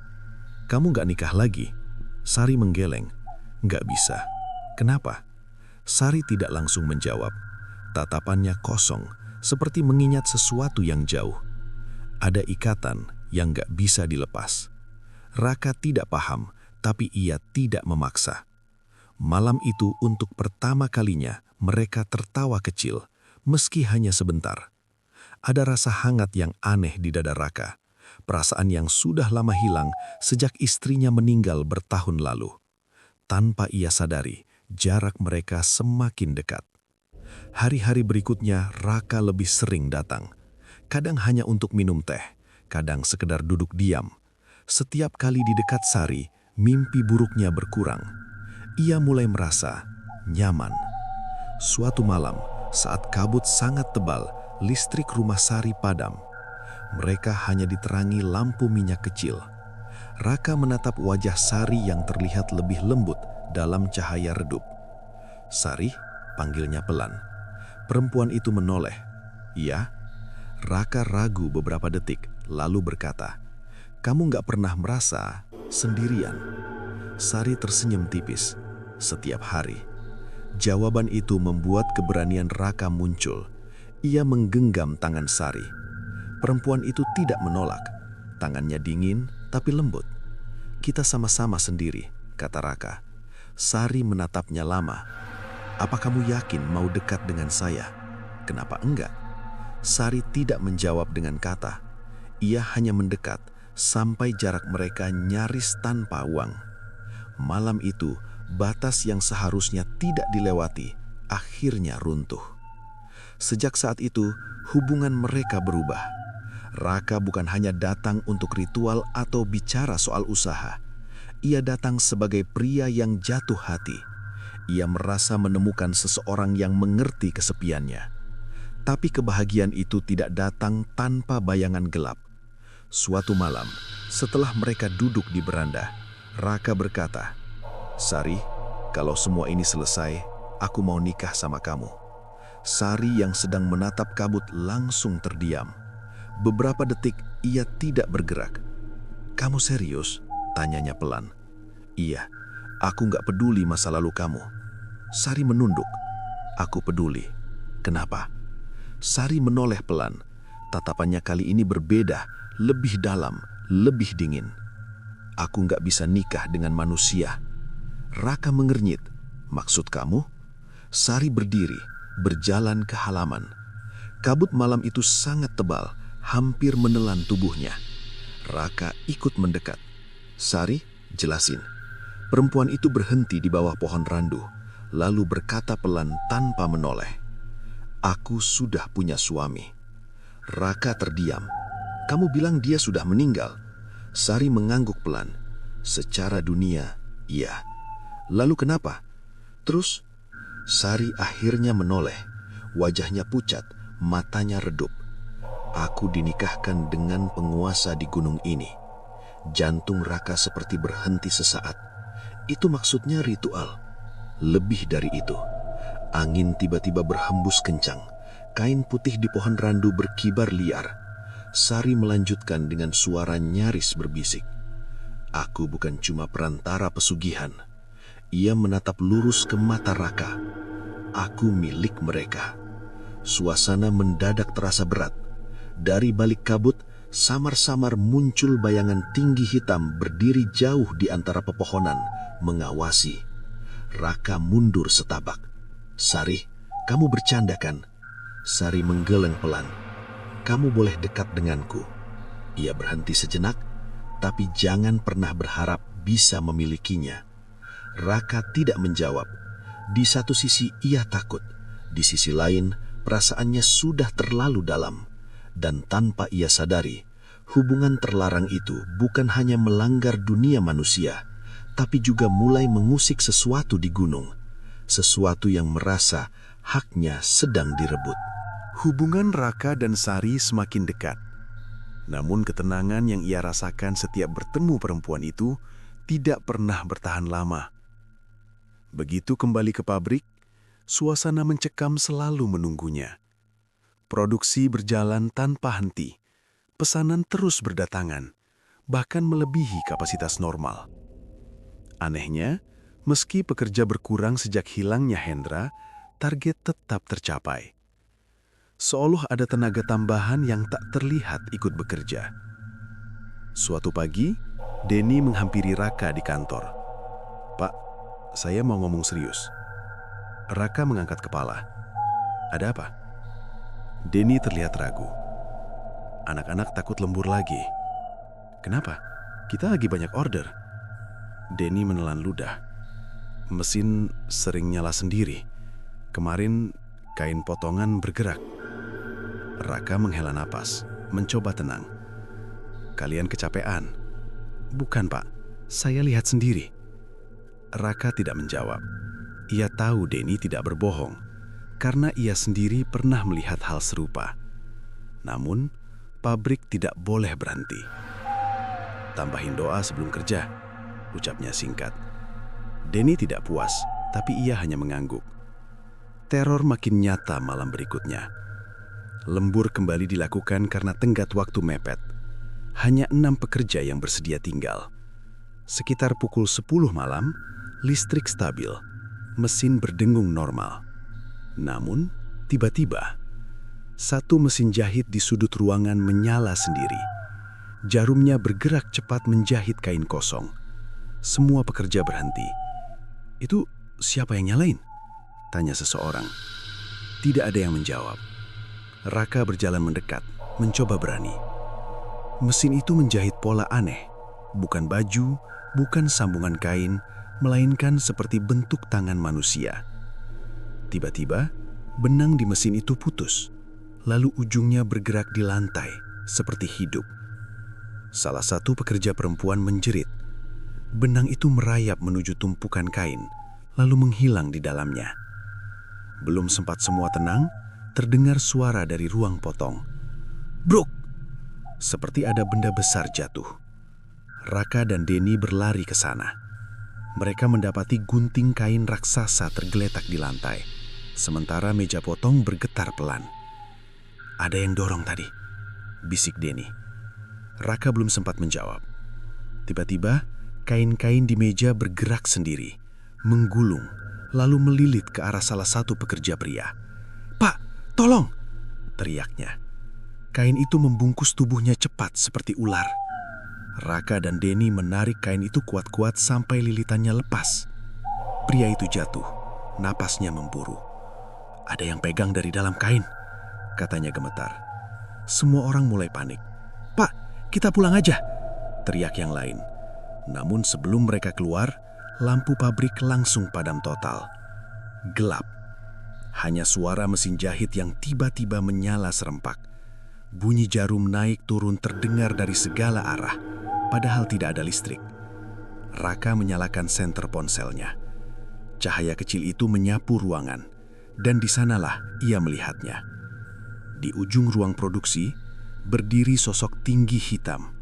Kamu gak nikah lagi? Sari menggeleng. Gak bisa. Kenapa? Sari tidak langsung menjawab. Tatapannya kosong, seperti mengingat sesuatu yang jauh. Ada ikatan yang gak bisa dilepas. Raka tidak paham, tapi ia tidak memaksa. Malam itu untuk pertama kalinya mereka tertawa kecil, meski hanya sebentar. Ada rasa hangat yang aneh di dada Raka, perasaan yang sudah lama hilang sejak istrinya meninggal bertahun lalu. Tanpa ia sadari, jarak mereka semakin dekat. Hari-hari berikutnya Raka lebih sering datang. Kadang hanya untuk minum teh, kadang sekedar duduk diam. Setiap kali di dekat Sari, mimpi buruknya berkurang. Ia mulai merasa nyaman. Suatu malam, saat kabut sangat tebal, listrik rumah Sari padam. Mereka hanya diterangi lampu minyak kecil. Raka menatap wajah Sari yang terlihat lebih lembut dalam cahaya redup. Sari, panggilnya pelan. Perempuan itu menoleh. Iya. Raka ragu beberapa detik, lalu berkata, "Kamu gak pernah merasa sendirian?" Sari tersenyum tipis. Setiap hari. Jawaban itu membuat keberanian Raka muncul. Ia menggenggam tangan Sari. Perempuan itu tidak menolak. Tangannya dingin tapi lembut. "Kita sama-sama sendiri," kata Raka. Sari menatapnya lama. "Apa kamu yakin mau dekat dengan saya? Kenapa enggak?" Sari tidak menjawab dengan kata. Ia hanya mendekat sampai jarak mereka nyaris tanpa uang. Malam itu, batas yang seharusnya tidak dilewati akhirnya runtuh. Sejak saat itu, hubungan mereka berubah. Raka bukan hanya datang untuk ritual atau bicara soal usaha. Ia datang sebagai pria yang jatuh hati. Ia merasa menemukan seseorang yang mengerti kesepiannya. Tapi kebahagiaan itu tidak datang tanpa bayangan gelap. Suatu malam, setelah mereka duduk di beranda, Raka berkata, "Sari, kalau semua ini selesai, aku mau nikah sama kamu." Sari yang sedang menatap kabut langsung terdiam. Beberapa detik ia tidak bergerak. "Kamu serius?" tanyanya pelan. "Iya, aku gak peduli masa lalu kamu." Sari menunduk. "Aku peduli." "Kenapa?" Sari menoleh pelan. Tatapannya kali ini berbeda, lebih dalam, lebih dingin. "Aku gak bisa nikah dengan manusia." Raka mengernyit. "Maksud kamu?" Sari berdiri, berjalan ke halaman. Kabut malam itu sangat tebal, hampir menelan tubuhnya. Raka ikut mendekat. "Sari, jelasin." Perempuan itu berhenti di bawah pohon randu, lalu berkata pelan tanpa menoleh, "Aku sudah punya suami." Raka terdiam. "Kamu bilang dia sudah meninggal?" Sari mengangguk pelan. "Secara dunia, iya." "Lalu kenapa?" "Terus?" Sari akhirnya menoleh. Wajahnya pucat, matanya redup. "Aku dinikahkan dengan penguasa di gunung ini." Jantung Raka seperti berhenti sesaat. Itu maksudnya ritual. Lebih dari itu. Angin tiba-tiba berhembus kencang. Kain putih di pohon randu berkibar liar. Sari melanjutkan dengan suara nyaris berbisik, "Aku bukan cuma perantara pesugihan." Ia menatap lurus ke mata Raka. "Aku milik mereka." Suasana mendadak terasa berat. Dari balik kabut, samar-samar muncul bayangan tinggi hitam berdiri jauh di antara pepohonan, mengawasi. Raka mundur setapak. "Sari, kamu bercanda kan?" Sari menggeleng pelan. "Kamu boleh dekat denganku." Ia berhenti sejenak, tapi jangan pernah berharap bisa memilikinya. Raka tidak menjawab. Di satu sisi ia takut, di sisi lain perasaannya sudah terlalu dalam. Dan tanpa ia sadari, hubungan terlarang itu bukan hanya melanggar dunia manusia, tapi juga mulai mengusik sesuatu di gunung. sesuatu yang merasa haknya sedang direbut. Hubungan Raka dan Sari semakin dekat. Namun ketenangan yang ia rasakan setiap bertemu perempuan itu tidak pernah bertahan lama. Begitu kembali ke pabrik, suasana mencekam selalu menunggunya. Produksi berjalan tanpa henti. Pesanan terus berdatangan, bahkan melebihi kapasitas normal. Anehnya, meski pekerja berkurang sejak hilangnya Hendra, target tetap tercapai. Seolah ada tenaga tambahan yang tak terlihat ikut bekerja. Suatu pagi, Denny menghampiri Raka di kantor. "Pak, saya mau ngomong serius." Raka mengangkat kepala. "Ada apa?" Denny terlihat ragu. "Anak-anak takut lembur lagi." "Kenapa? Kita lagi banyak order." Denny menelan ludah. "Mesin sering nyala sendiri. Kemarin kain potongan bergerak." Raka menghela napas, mencoba tenang. "Kalian kecapean." "Bukan, Pak. Saya lihat sendiri." Raka tidak menjawab. Ia tahu Denny tidak berbohong, karena ia sendiri pernah melihat hal serupa. Namun, pabrik tidak boleh berhenti. "Tambahin doa sebelum kerja," ucapnya singkat. Denny tidak puas, tapi ia hanya mengangguk. Teror makin nyata malam berikutnya. Lembur kembali dilakukan karena tenggat waktu mepet. Hanya 6 pekerja yang bersedia tinggal. Sekitar pukul 10 malam, listrik stabil. Mesin berdengung normal. Namun, tiba-tiba, satu mesin jahit di sudut ruangan menyala sendiri. Jarumnya bergerak cepat menjahit kain kosong. Semua pekerja berhenti. "Itu siapa yang nyalain?" tanya seseorang. Tidak ada yang menjawab. Raka berjalan mendekat, mencoba berani. Mesin itu menjahit pola aneh. Bukan baju, bukan sambungan kain, melainkan seperti bentuk tangan manusia. Tiba-tiba, benang di mesin itu putus. Lalu ujungnya bergerak di lantai, seperti hidup. Salah satu pekerja perempuan menjerit. Benang itu merayap menuju tumpukan kain, lalu menghilang di dalamnya. Belum sempat semua tenang, terdengar suara dari ruang potong. "Bruk!" Seperti ada benda besar jatuh. Raka dan Denny berlari ke sana. Mereka mendapati gunting kain raksasa tergeletak di lantai, sementara meja potong bergetar pelan. "Ada yang dorong tadi," bisik Denny. Raka belum sempat menjawab. Tiba-tiba, kain-kain di meja bergerak sendiri, menggulung, lalu melilit ke arah salah satu pekerja pria. "Pak, tolong!" teriaknya. Kain itu membungkus tubuhnya cepat seperti ular. Raka dan Denny menarik kain itu kuat-kuat sampai lilitannya lepas. Pria itu jatuh, napasnya memburu. "Ada yang pegang dari dalam kain," katanya gemetar. Semua orang mulai panik. "Pak, kita pulang aja!" teriak yang lain. Namun sebelum mereka keluar, lampu pabrik langsung padam total. Gelap. Hanya suara mesin jahit yang tiba-tiba menyala serempak. Bunyi jarum naik turun terdengar dari segala arah, padahal tidak ada listrik. Raka menyalakan senter ponselnya. Cahaya kecil itu menyapu ruangan, dan di sanalah ia melihatnya. Di ujung ruang produksi, berdiri sosok tinggi hitam,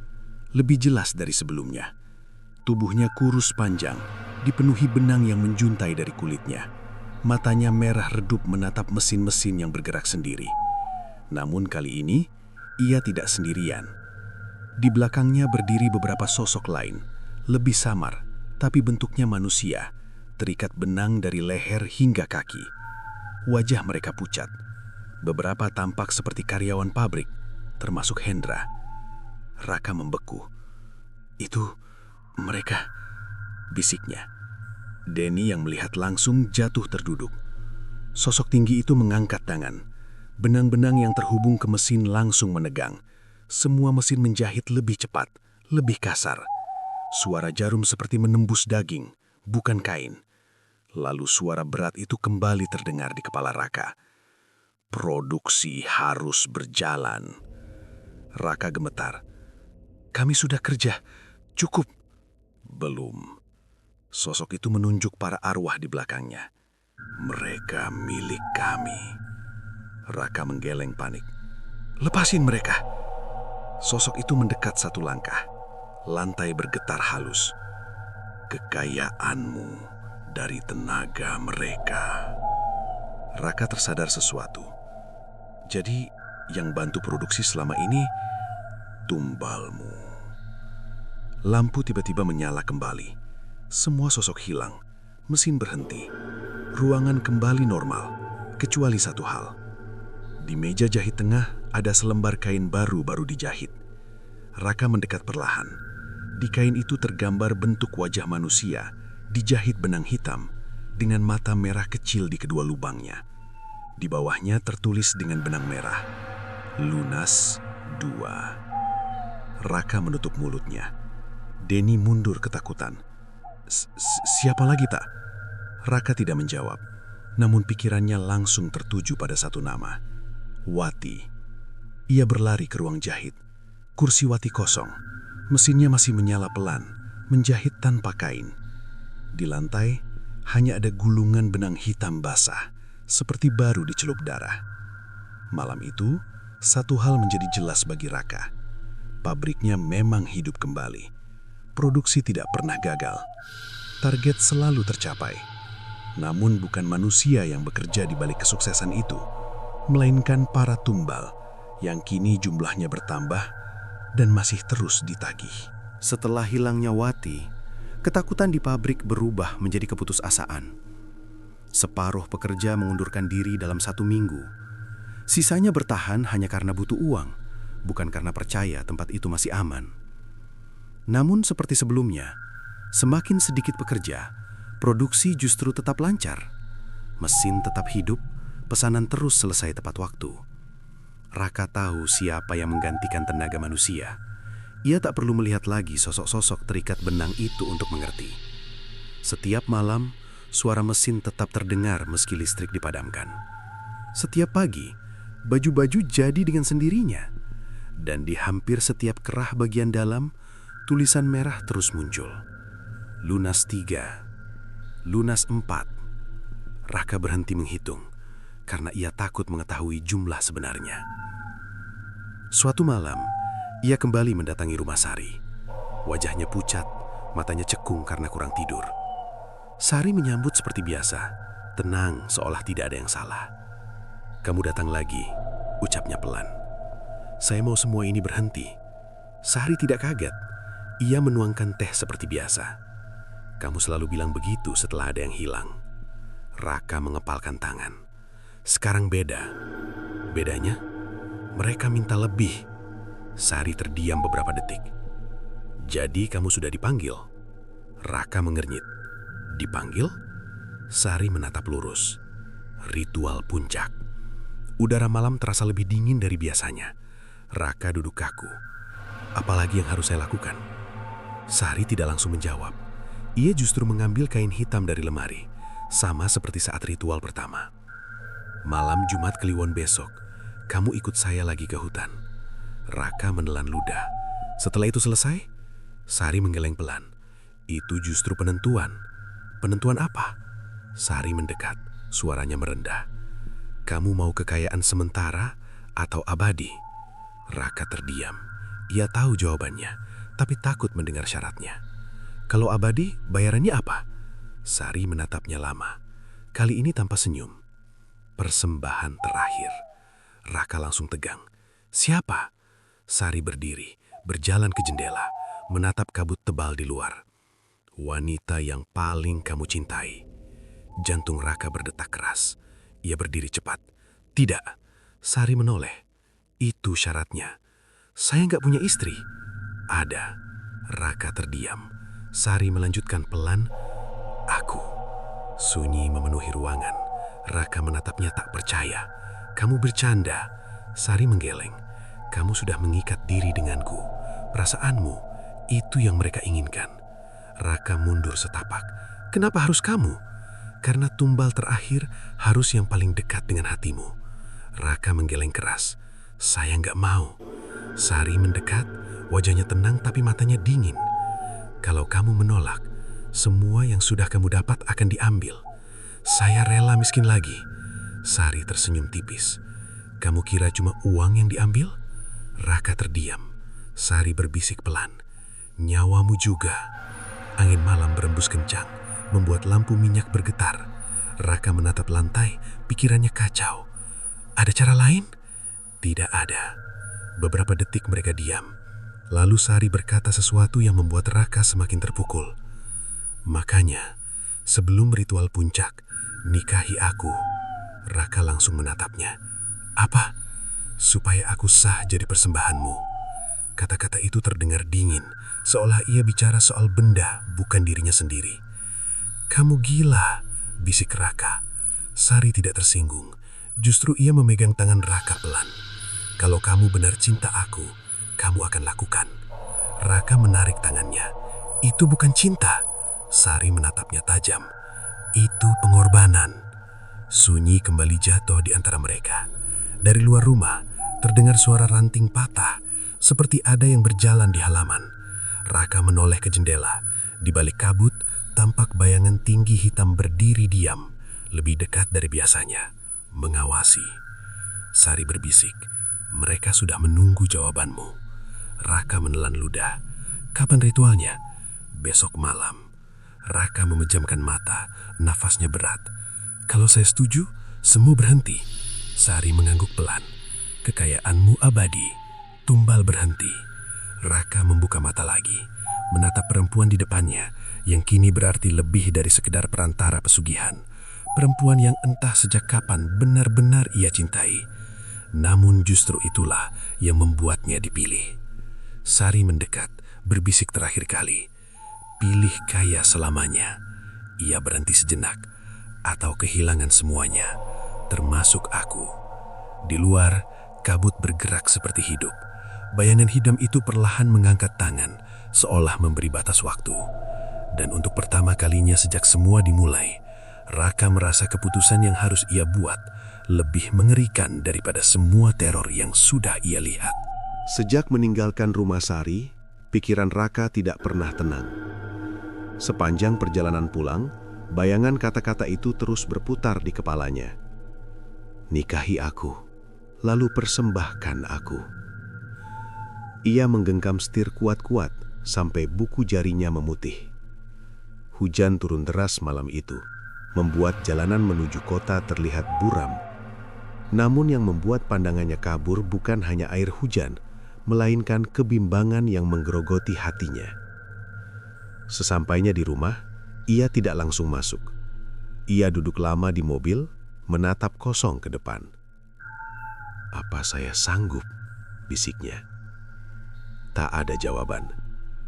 lebih jelas dari sebelumnya. Tubuhnya kurus panjang, dipenuhi benang yang menjuntai dari kulitnya. Matanya merah redup menatap mesin-mesin yang bergerak sendiri. Namun kali ini, ia tidak sendirian. Di belakangnya berdiri beberapa sosok lain, lebih samar, tapi bentuknya manusia, terikat benang dari leher hingga kaki. Wajah mereka pucat. Beberapa tampak seperti karyawan pabrik, termasuk Hendra. Raka membeku. "Itu mereka," bisiknya. Denny yang melihat langsung jatuh terduduk. Sosok tinggi itu mengangkat tangan. Benang-benang yang terhubung ke mesin langsung menegang. Semua mesin menjahit lebih cepat, lebih kasar. Suara jarum seperti menembus daging, bukan kain. Lalu suara berat itu kembali terdengar di kepala Raka. "Produksi harus berjalan." Raka gemetar. "Kami sudah kerja. Cukup." "Belum." Sosok itu menunjuk para arwah di belakangnya. Mereka milik kami. Raka menggeleng panik. Lepasin mereka. Sosok itu mendekat satu langkah. Lantai bergetar halus. Kekayaanmu dari tenaga mereka. Raka tersadar sesuatu. Jadi yang bantu produksi selama ini tumbalmu. Lampu tiba-tiba menyala kembali. Semua sosok hilang. Mesin berhenti. Ruangan kembali normal. Kecuali satu hal. Di meja jahit tengah ada selembar kain baru dijahit. Raka mendekat perlahan. Di kain itu tergambar bentuk wajah manusia, dijahit benang hitam, dengan mata merah kecil di kedua lubangnya. Di bawahnya tertulis dengan benang merah, Lunas 2. Raka menutup mulutnya. Denny mundur ketakutan. Siapa lagi, tak? Raka tidak menjawab, namun pikirannya langsung tertuju pada satu nama, Wati. Ia berlari ke ruang jahit. Kursi Wati kosong. Mesinnya masih menyala pelan, menjahit tanpa kain. Di lantai hanya ada gulungan benang hitam basah, seperti baru dicelup darah. Malam itu, satu hal menjadi jelas bagi Raka. Pabriknya memang hidup kembali. Produksi tidak pernah gagal. Target selalu tercapai. Namun bukan manusia yang bekerja di balik kesuksesan itu, melainkan para tumbal yang kini jumlahnya bertambah dan masih terus ditagih. Setelah hilangnya Wati, ketakutan di pabrik berubah menjadi keputusasaan. Separuh pekerja mengundurkan diri dalam 1 minggu. Sisanya bertahan hanya karena butuh uang, bukan karena percaya tempat itu masih aman. Namun seperti sebelumnya, semakin sedikit pekerja, produksi justru tetap lancar. Mesin tetap hidup, pesanan terus selesai tepat waktu. Raka tahu siapa yang menggantikan tenaga manusia. Ia tak perlu melihat lagi sosok-sosok terikat benang itu untuk mengerti. Setiap malam, suara mesin tetap terdengar meski listrik dipadamkan. Setiap pagi, baju-baju jadi dengan sendirinya. Dan di hampir setiap kerah bagian dalam, tulisan merah terus muncul. Lunas 3, Lunas 4. Raka berhenti menghitung karena ia takut mengetahui jumlah sebenarnya. Suatu malam, ia kembali mendatangi rumah Sari. Wajahnya pucat, matanya cekung karena kurang tidur. Sari menyambut seperti biasa, tenang seolah tidak ada yang salah. "Kamu datang lagi," ucapnya pelan. "Saya mau semua ini berhenti." Sari tidak kaget. Ia menuangkan teh seperti biasa. "Kamu selalu bilang begitu setelah ada yang hilang." Raka mengepalkan tangan. "Sekarang beda." "Bedanya?" "Mereka minta lebih." Sari terdiam beberapa detik. "Jadi kamu sudah dipanggil?" Raka mengernyit. "Dipanggil?" Sari menatap lurus. Ritual puncak. Udara malam terasa lebih dingin dari biasanya. Raka duduk kaku. "Apalagi yang harus saya lakukan?" Sari tidak langsung menjawab. Ia justru mengambil kain hitam dari lemari, sama seperti saat ritual pertama. "Malam Jumat Kliwon besok, kamu ikut saya lagi ke hutan." Raka menelan ludah. "Setelah itu selesai?" Sari menggeleng pelan. "Itu justru penentuan." "Penentuan apa?" Sari mendekat, suaranya merendah. "Kamu mau kekayaan sementara atau abadi?" Raka terdiam. Ia tahu jawabannya, tapi takut mendengar syaratnya. "Kalau abadi, bayarannya apa?" Sari menatapnya lama, kali ini tanpa senyum. "Persembahan terakhir." Raka langsung tegang. "Siapa?" Sari berdiri, berjalan ke jendela, menatap kabut tebal di luar. "Wanita yang paling kamu cintai." Jantung Raka berdetak keras. Ia berdiri cepat. "Tidak." Sari menoleh. "Itu syaratnya." "Saya nggak punya istri." "Ada." Raka terdiam. Sari melanjutkan pelan. "Aku." Sunyi memenuhi ruangan. Raka menatapnya tak percaya. "Kamu bercanda." Sari menggeleng. "Kamu sudah mengikat diri denganku. Perasaanmu, itu yang mereka inginkan." Raka mundur setapak. "Kenapa harus kamu?" "Karena tumbal terakhir harus yang paling dekat dengan hatimu." Raka menggeleng keras. "Saya nggak mau." Sari mendekat, wajahnya tenang tapi matanya dingin. "Kalau kamu menolak, semua yang sudah kamu dapat akan diambil." Saya rela miskin lagi. Sari tersenyum tipis. Kamu kira cuma uang yang diambil? Raka terdiam. Sari berbisik pelan. Nyawamu juga. Angin malam berembus kencang, membuat lampu minyak bergetar. Raka menatap lantai, pikirannya kacau. Ada cara lain? Tidak ada. Beberapa detik mereka diam. Lalu Sari berkata sesuatu yang membuat Raka semakin terpukul. Makanya, sebelum ritual puncak, nikahi aku. Raka langsung menatapnya. Apa? Supaya aku sah jadi persembahanmu. Kata-kata itu terdengar dingin, seolah ia bicara soal benda, bukan dirinya sendiri. Kamu gila, bisik Raka. Sari tidak tersinggung. Justru ia memegang tangan Raka pelan. Kalau kamu benar cinta aku, kamu akan lakukan. Raka menarik tangannya. Itu bukan cinta. Sari menatapnya tajam. Itu pengorbanan. Sunyi kembali jatuh di antara mereka. Dari luar rumah, terdengar suara ranting patah, seperti ada yang berjalan di halaman. Raka menoleh ke jendela. Di balik kabut, tampak bayangan tinggi hitam berdiri diam, lebih dekat dari biasanya, mengawasi. Sari berbisik, mereka sudah menunggu jawabanmu. Raka menelan ludah. Kapan ritualnya? Besok malam. Raka memejamkan mata, nafasnya berat. Kalau saya setuju, semua berhenti. Sari mengangguk pelan. Kekayaanmu abadi. Tumbal berhenti. Raka membuka mata lagi, menatap perempuan di depannya, yang kini berarti lebih dari sekedar perantara pesugihan. Perempuan yang entah sejak kapan benar-benar ia cintai. Namun justru itulah yang membuatnya dipilih. Sari mendekat, berbisik terakhir kali. Pilih kaya selamanya. Ia berhenti sejenak, atau kehilangan semuanya, termasuk aku. Di luar, kabut bergerak seperti hidup. Bayangan hitam itu perlahan mengangkat tangan, seolah memberi batas waktu. Dan untuk pertama kalinya sejak semua dimulai, Raka merasa keputusan yang harus ia buat lebih mengerikan daripada semua teror yang sudah ia lihat. Sejak meninggalkan rumah Sari, pikiran Raka tidak pernah tenang. Sepanjang perjalanan pulang, bayangan kata-kata itu terus berputar di kepalanya. Nikahi aku, lalu persembahkan aku. Ia menggenggam setir kuat-kuat sampai buku jarinya memutih. Hujan turun deras malam itu, membuat jalanan menuju kota terlihat buram. Namun yang membuat pandangannya kabur bukan hanya air hujan, melainkan kebimbangan yang menggerogoti hatinya. Sesampainya di rumah, ia tidak langsung masuk. Ia duduk lama di mobil, menatap kosong ke depan. Apa saya sanggup? Bisiknya. Tak ada jawaban,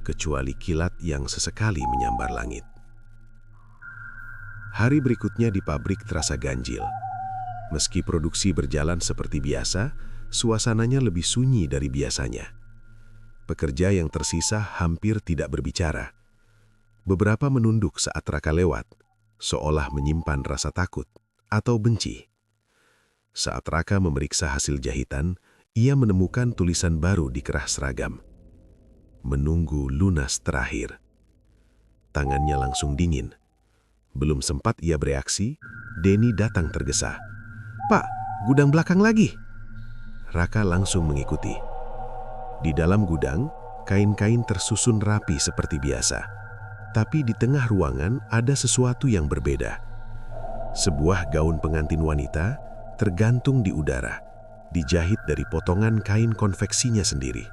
kecuali kilat yang sesekali menyambar langit. Hari berikutnya di pabrik terasa ganjil. Meski produksi berjalan seperti biasa, suasananya lebih sunyi dari biasanya. Pekerja yang tersisa hampir tidak berbicara. Beberapa menunduk saat Raka lewat, seolah menyimpan rasa takut atau benci. Saat Raka memeriksa hasil jahitan, ia menemukan tulisan baru di kerah seragam. Menunggu lunas terakhir. Tangannya langsung dingin. Belum sempat ia bereaksi, Denny datang tergesa. "Pak, gudang belakang lagi." Raka langsung mengikuti. Di dalam gudang, kain-kain tersusun rapi seperti biasa. Tapi di tengah ruangan ada sesuatu yang berbeda. Sebuah gaun pengantin wanita tergantung di udara, dijahit dari potongan kain konveksinya sendiri.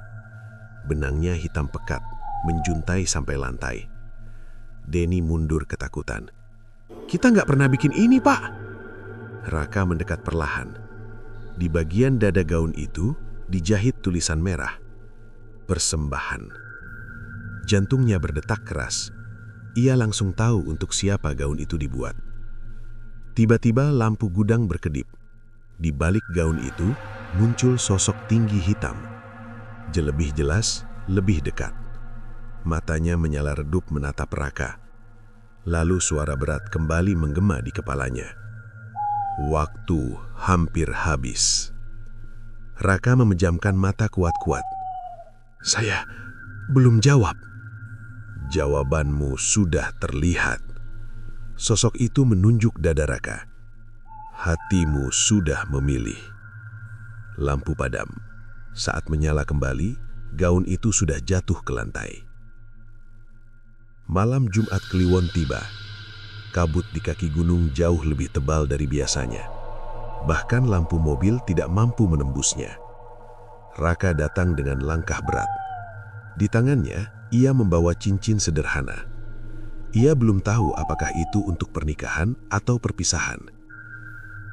Benangnya hitam pekat, menjuntai sampai lantai. Denny mundur ketakutan. "Kita nggak pernah bikin ini, Pak." Raka mendekat perlahan. Di bagian dada gaun itu dijahit tulisan merah. Persembahan. Jantungnya berdetak keras. Ia langsung tahu untuk siapa gaun itu dibuat. Tiba-tiba lampu gudang berkedip. Di balik gaun itu muncul sosok tinggi hitam. Lebih jelas, lebih dekat. Matanya menyala redup menatap Raka. Lalu suara berat kembali menggema di kepalanya. Waktu hampir habis. Raka memejamkan mata kuat-kuat. "Saya belum jawab." "Jawabanmu sudah terlihat." Sosok itu menunjuk dada Raka. Hatimu sudah memilih. Lampu padam. Saat menyala kembali, gaun itu sudah jatuh ke lantai. Malam Jumat Kliwon tiba. Kabut di kaki gunung jauh lebih tebal dari biasanya. Bahkan lampu mobil tidak mampu menembusnya. Raka datang dengan langkah berat. Di tangannya, ia membawa cincin sederhana. Ia belum tahu apakah itu untuk pernikahan atau perpisahan.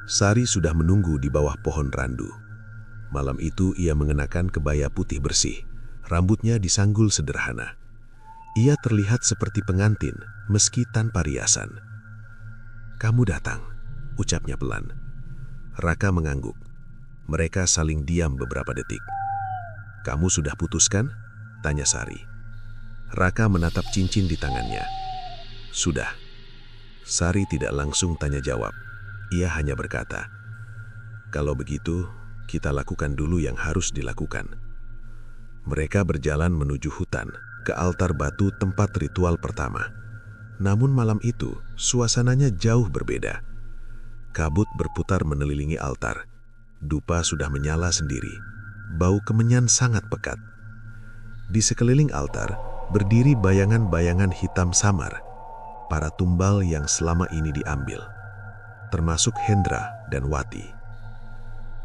Sari sudah menunggu di bawah pohon randu. Malam itu ia mengenakan kebaya putih bersih. Rambutnya disanggul sederhana. Ia terlihat seperti pengantin, meski tanpa riasan. "Kamu datang," ucapnya pelan. Raka mengangguk. Mereka saling diam beberapa detik. "Kamu sudah putuskan?" tanya Sari. Raka menatap cincin di tangannya. "Sudah." Sari tidak langsung tanya jawab. Ia hanya berkata, "Kalau begitu, kita lakukan dulu yang harus dilakukan." Mereka berjalan menuju hutan, ke altar batu tempat ritual pertama. Namun malam itu, suasananya jauh berbeda. Kabut berputar mengelilingi altar. Dupa sudah menyala sendiri. Bau kemenyan sangat pekat. Di sekeliling altar, berdiri bayangan-bayangan hitam samar. Para tumbal yang selama ini diambil, termasuk Hendra dan Wati.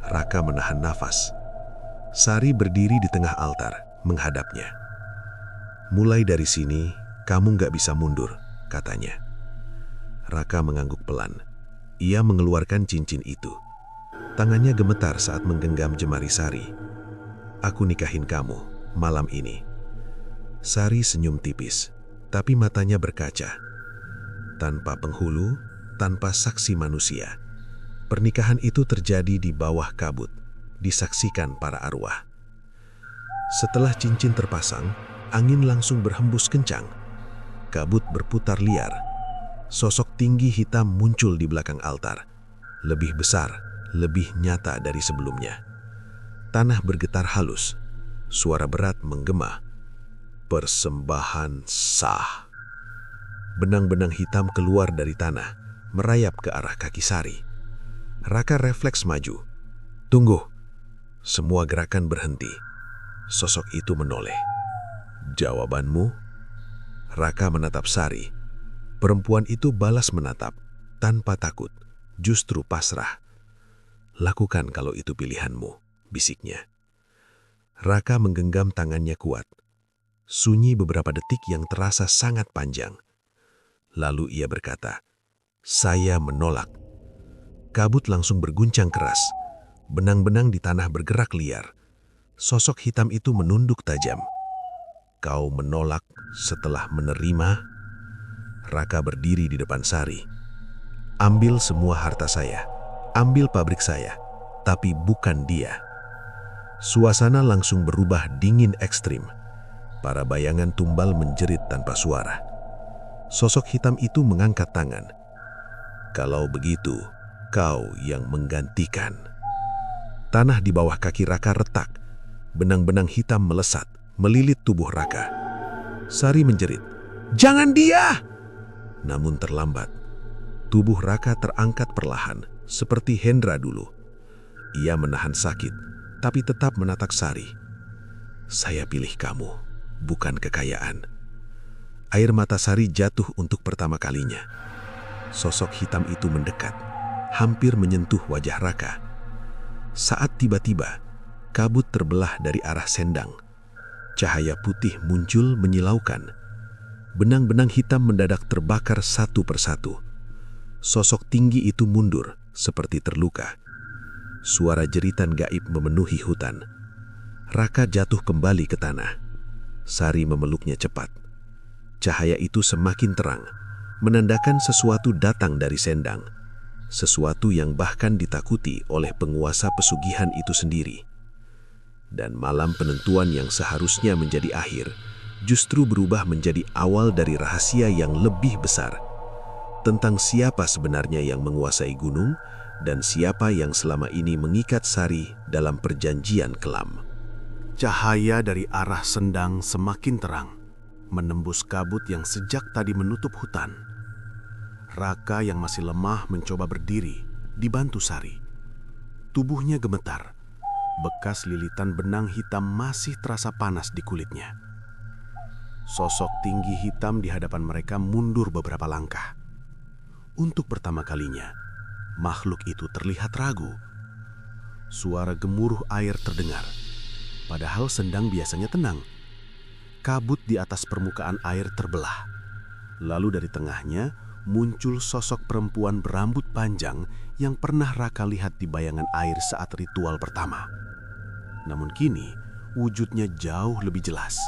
Raka menahan nafas. Sari berdiri di tengah altar, menghadapnya. "Mulai dari sini, kamu nggak bisa mundur," katanya. Raka mengangguk pelan. Ia mengeluarkan cincin itu. Tangannya gemetar saat menggenggam jemari Sari. "Aku nikahin kamu malam ini." Sari senyum tipis, tapi matanya berkaca. Tanpa penghulu, tanpa saksi manusia. Pernikahan itu terjadi di bawah kabut, disaksikan para arwah. Setelah cincin terpasang, angin langsung berhembus kencang. Kabut berputar liar. Sosok tinggi hitam muncul di belakang altar. Lebih besar, lebih nyata dari sebelumnya. Tanah bergetar halus. Suara berat menggema. "Persembahan sah." Benang-benang hitam keluar dari tanah, merayap ke arah kaki Sari. Raka refleks maju. "Tunggu." Semua gerakan berhenti. Sosok itu menoleh. "Jawabanmu?" Raka menatap Sari. Perempuan itu balas menatap, tanpa takut, justru pasrah. "Lakukan kalau itu pilihanmu," bisiknya. Raka menggenggam tangannya kuat. Sunyi beberapa detik yang terasa sangat panjang. Lalu ia berkata, "Saya menolak." Kabut langsung berguncang keras. Benang-benang di tanah bergerak liar. Sosok hitam itu menunduk tajam. "Kau menolak setelah menerima?" Raka berdiri di depan Sari. "Ambil semua harta saya, ambil pabrik saya, tapi bukan dia." Suasana langsung berubah dingin ekstrim. Para bayangan tumbal menjerit tanpa suara. Sosok hitam itu mengangkat tangan. "Kalau begitu, kau yang menggantikan." Tanah di bawah kaki Raka retak. Benang-benang hitam melesat, melilit tubuh Raka. Sari menjerit, "Jangan dia!" Namun terlambat. Tubuh Raka terangkat perlahan, seperti Hendra dulu. Ia menahan sakit, tapi tetap menatap Sari. "Saya pilih kamu, bukan kekayaan." Air mata Sari jatuh untuk pertama kalinya. Sosok hitam itu mendekat, hampir menyentuh wajah Raka. Saat tiba-tiba, kabut terbelah dari arah sendang. Cahaya putih muncul menyilaukan. Benang-benang hitam mendadak terbakar satu persatu. Sosok tinggi itu mundur, seperti terluka. Suara jeritan gaib memenuhi hutan. Raka jatuh kembali ke tanah. Sari memeluknya cepat. Cahaya itu semakin terang, menandakan sesuatu datang dari sendang. Sesuatu yang bahkan ditakuti oleh penguasa pesugihan itu sendiri. Dan malam penentuan yang seharusnya menjadi akhir, justru berubah menjadi awal dari rahasia yang lebih besar. Tentang siapa sebenarnya yang menguasai gunung, dan siapa yang selama ini mengikat Sari dalam perjanjian kelam. Cahaya dari arah sendang semakin terang, menembus kabut yang sejak tadi menutup hutan. Raka yang masih lemah mencoba berdiri, dibantu Sari. Tubuhnya gemetar. Bekas lilitan benang hitam masih terasa panas di kulitnya. Sosok tinggi hitam di hadapan mereka mundur beberapa langkah. Untuk pertama kalinya, makhluk itu terlihat ragu. Suara gemuruh air terdengar, padahal Sendang biasanya tenang. Kabut di atas permukaan air terbelah. Lalu dari tengahnya muncul sosok perempuan berambut panjang yang pernah Raka lihat di bayangan air saat ritual pertama. Namun kini wujudnya jauh lebih jelas.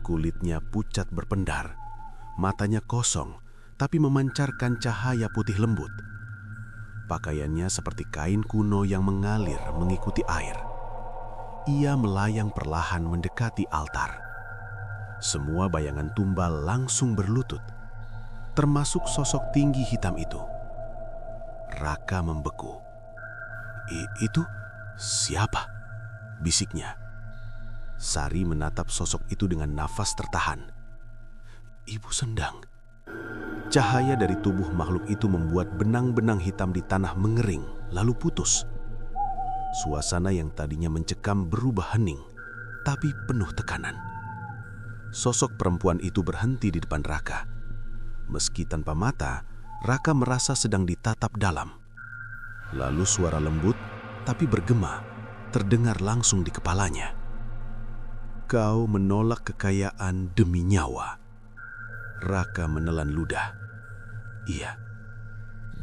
Kulitnya pucat berpendar, matanya kosong tapi memancarkan cahaya putih lembut. Pakaiannya seperti kain kuno yang mengalir mengikuti air. Ia melayang perlahan mendekati altar. Semua bayangan tumbal langsung berlutut, termasuk sosok tinggi hitam itu. Raka membeku. Itu siapa?" bisiknya. Sari menatap sosok itu dengan nafas tertahan. "Ibu Sendang." Cahaya dari tubuh makhluk itu membuat benang-benang hitam di tanah mengering, lalu putus. Suasana yang tadinya mencekam berubah hening, tapi penuh tekanan. Sosok perempuan itu berhenti di depan Raka. Meski tanpa mata, Raka merasa sedang ditatap dalam. Lalu suara lembut, tapi bergema, terdengar langsung di kepalanya. "Kau menolak kekayaan demi nyawa." Raka menelan ludah. Iya,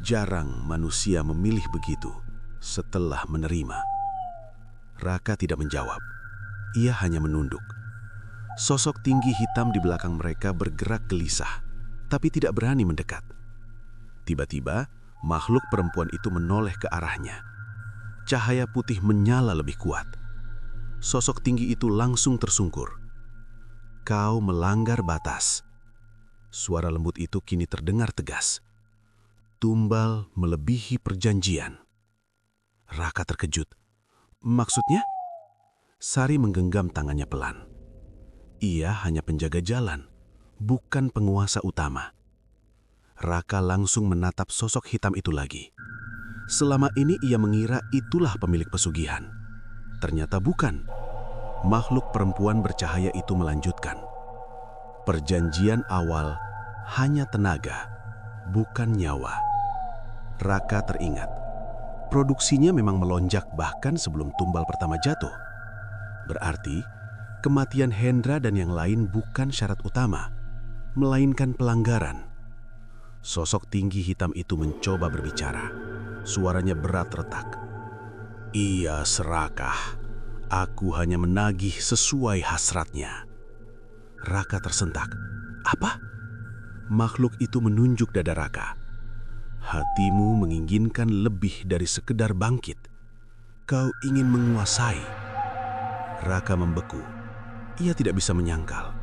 jarang manusia memilih begitu setelah menerima. Raka tidak menjawab. Ia hanya menunduk. Sosok tinggi hitam di belakang mereka bergerak gelisah, tapi tidak berani mendekat. Tiba-tiba, makhluk perempuan itu menoleh ke arahnya. Cahaya putih menyala lebih kuat. Sosok tinggi itu langsung tersungkur. "Kau melanggar batas." Suara lembut itu kini terdengar tegas. "Tumbal melebihi perjanjian." Raka terkejut. "Maksudnya?" Sari menggenggam tangannya pelan. Ia hanya penjaga jalan, bukan penguasa utama. Raka langsung menatap sosok hitam itu lagi. Selama ini ia mengira itulah pemilik pesugihan. Ternyata bukan. Makhluk perempuan bercahaya itu melanjutkan. "Perjanjian awal hanya tenaga, bukan nyawa." Raka teringat. Produksinya memang melonjak bahkan sebelum tumbal pertama jatuh. Berarti, kematian Hendra dan yang lain bukan syarat utama, melainkan pelanggaran. Sosok tinggi hitam itu mencoba berbicara. Suaranya berat retak. "Ia serakah. Aku hanya menagih sesuai hasratnya." Raka tersentak. "Apa?" Makhluk itu menunjuk dada Raka. "Hatimu menginginkan lebih dari sekedar bangkit. Kau ingin menguasai." Raka membeku. Ia tidak bisa menyangkal.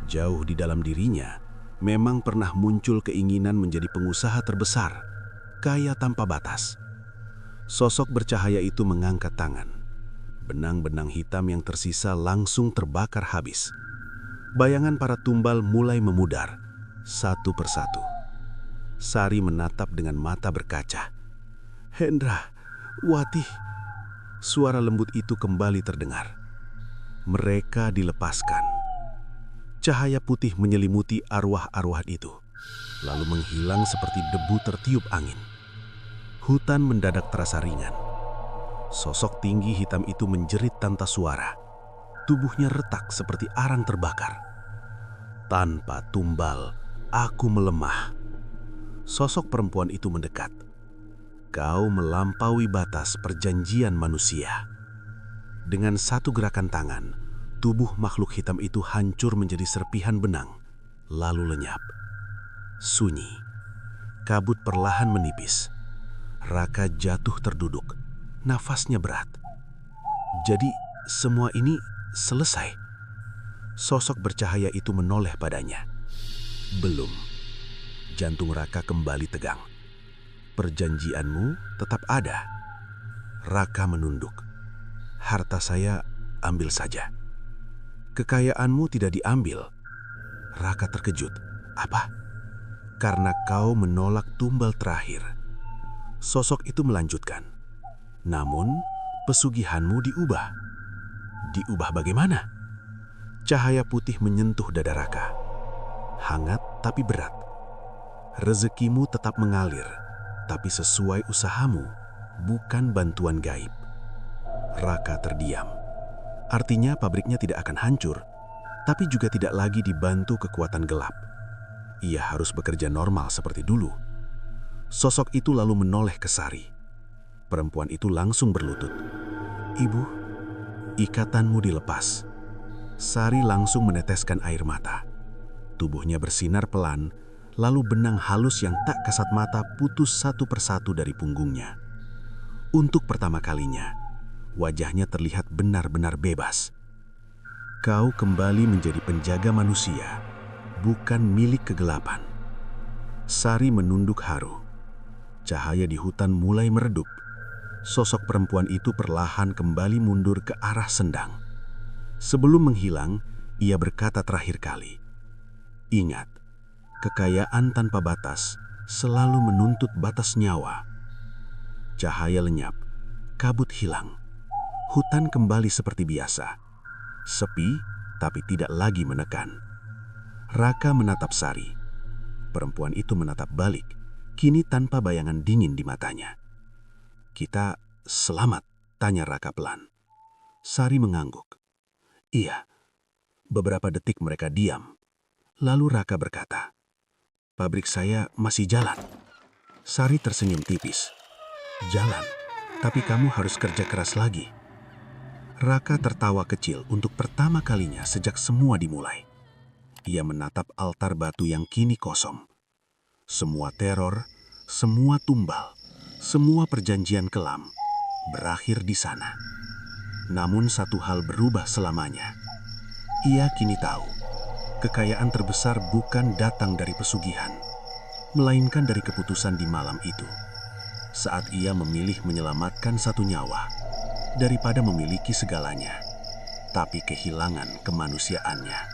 Jauh di dalam dirinya, memang pernah muncul keinginan menjadi pengusaha terbesar, kaya tanpa batas. Sosok bercahaya itu mengangkat tangan. Benang-benang hitam yang tersisa langsung terbakar habis. Bayangan para tumbal mulai memudar, satu persatu. Sari menatap dengan mata berkaca. "Hendra, Wati." Suara lembut itu kembali terdengar. Mereka dilepaskan. Cahaya putih menyelimuti arwah-arwah itu, lalu menghilang seperti debu tertiup angin. Hutan mendadak terasa ringan. Sosok tinggi hitam itu menjerit tanpa suara. Tubuhnya retak seperti arang terbakar. "Tanpa tumbal, aku melemah." Sosok perempuan itu mendekat. "Kau melampaui batas perjanjian manusia." Dengan satu gerakan tangan, tubuh makhluk hitam itu hancur menjadi serpihan benang, lalu lenyap. Sunyi. Kabut perlahan menipis. Raka jatuh terduduk. Nafasnya berat. Jadi semua ini selesai. Sosok bercahaya itu menoleh padanya. Belum. Jantung Raka kembali tegang. "Perjanjianmu tetap ada." Raka menunduk. "Harta saya ambil saja." "Kekayaanmu tidak diambil." Raka terkejut. "Apa?" karena kau menolak tumbal terakhir. Sosok itu melanjutkan, namun pesugihanmu diubah. Diubah bagaimana? Cahaya putih menyentuh dada Raka. Hangat tapi berat. Rezekimu tetap mengalir, tapi sesuai usahamu, bukan bantuan gaib. Raka terdiam. Artinya pabriknya tidak akan hancur, tapi juga tidak lagi dibantu kekuatan gelap. Ia harus bekerja normal seperti dulu. Sosok itu lalu menoleh ke Sari. Perempuan itu langsung berlutut. "Ibu, ikatanmu dilepas." Sari langsung meneteskan air mata. Tubuhnya bersinar pelan, lalu benang halus yang tak kasat mata putus satu persatu dari punggungnya. Untuk pertama kalinya, wajahnya terlihat benar-benar bebas. Kau kembali menjadi penjaga manusia, bukan milik kegelapan. Sari menunduk haru. Cahaya di hutan mulai meredup. Sosok perempuan itu perlahan kembali mundur ke arah Sendang. Sebelum menghilang, ia berkata terakhir kali, "Ingat, kekayaan tanpa batas selalu menuntut batas nyawa." Cahaya lenyap, kabut hilang. Hutan kembali seperti biasa. Sepi, tapi tidak lagi menekan. Raka menatap Sari. Perempuan itu menatap balik, kini tanpa bayangan dingin di matanya. "Kita selamat?" tanya Raka pelan. Sari mengangguk. "Iya." Beberapa detik mereka diam. Lalu Raka berkata, "Pabrik saya masih jalan." Sari tersenyum tipis. "Jalan, tapi kamu harus kerja keras lagi." Raka tertawa kecil untuk pertama kalinya sejak semua dimulai. Ia menatap altar batu yang kini kosong. Semua teror, semua tumbal, semua perjanjian kelam berakhir di sana. Namun satu hal berubah selamanya. Ia kini tahu, kekayaan terbesar bukan datang dari pesugihan, melainkan dari keputusan di malam itu. Saat ia memilih menyelamatkan satu nyawa, daripada memiliki segalanya, tapi kehilangan kemanusiaannya.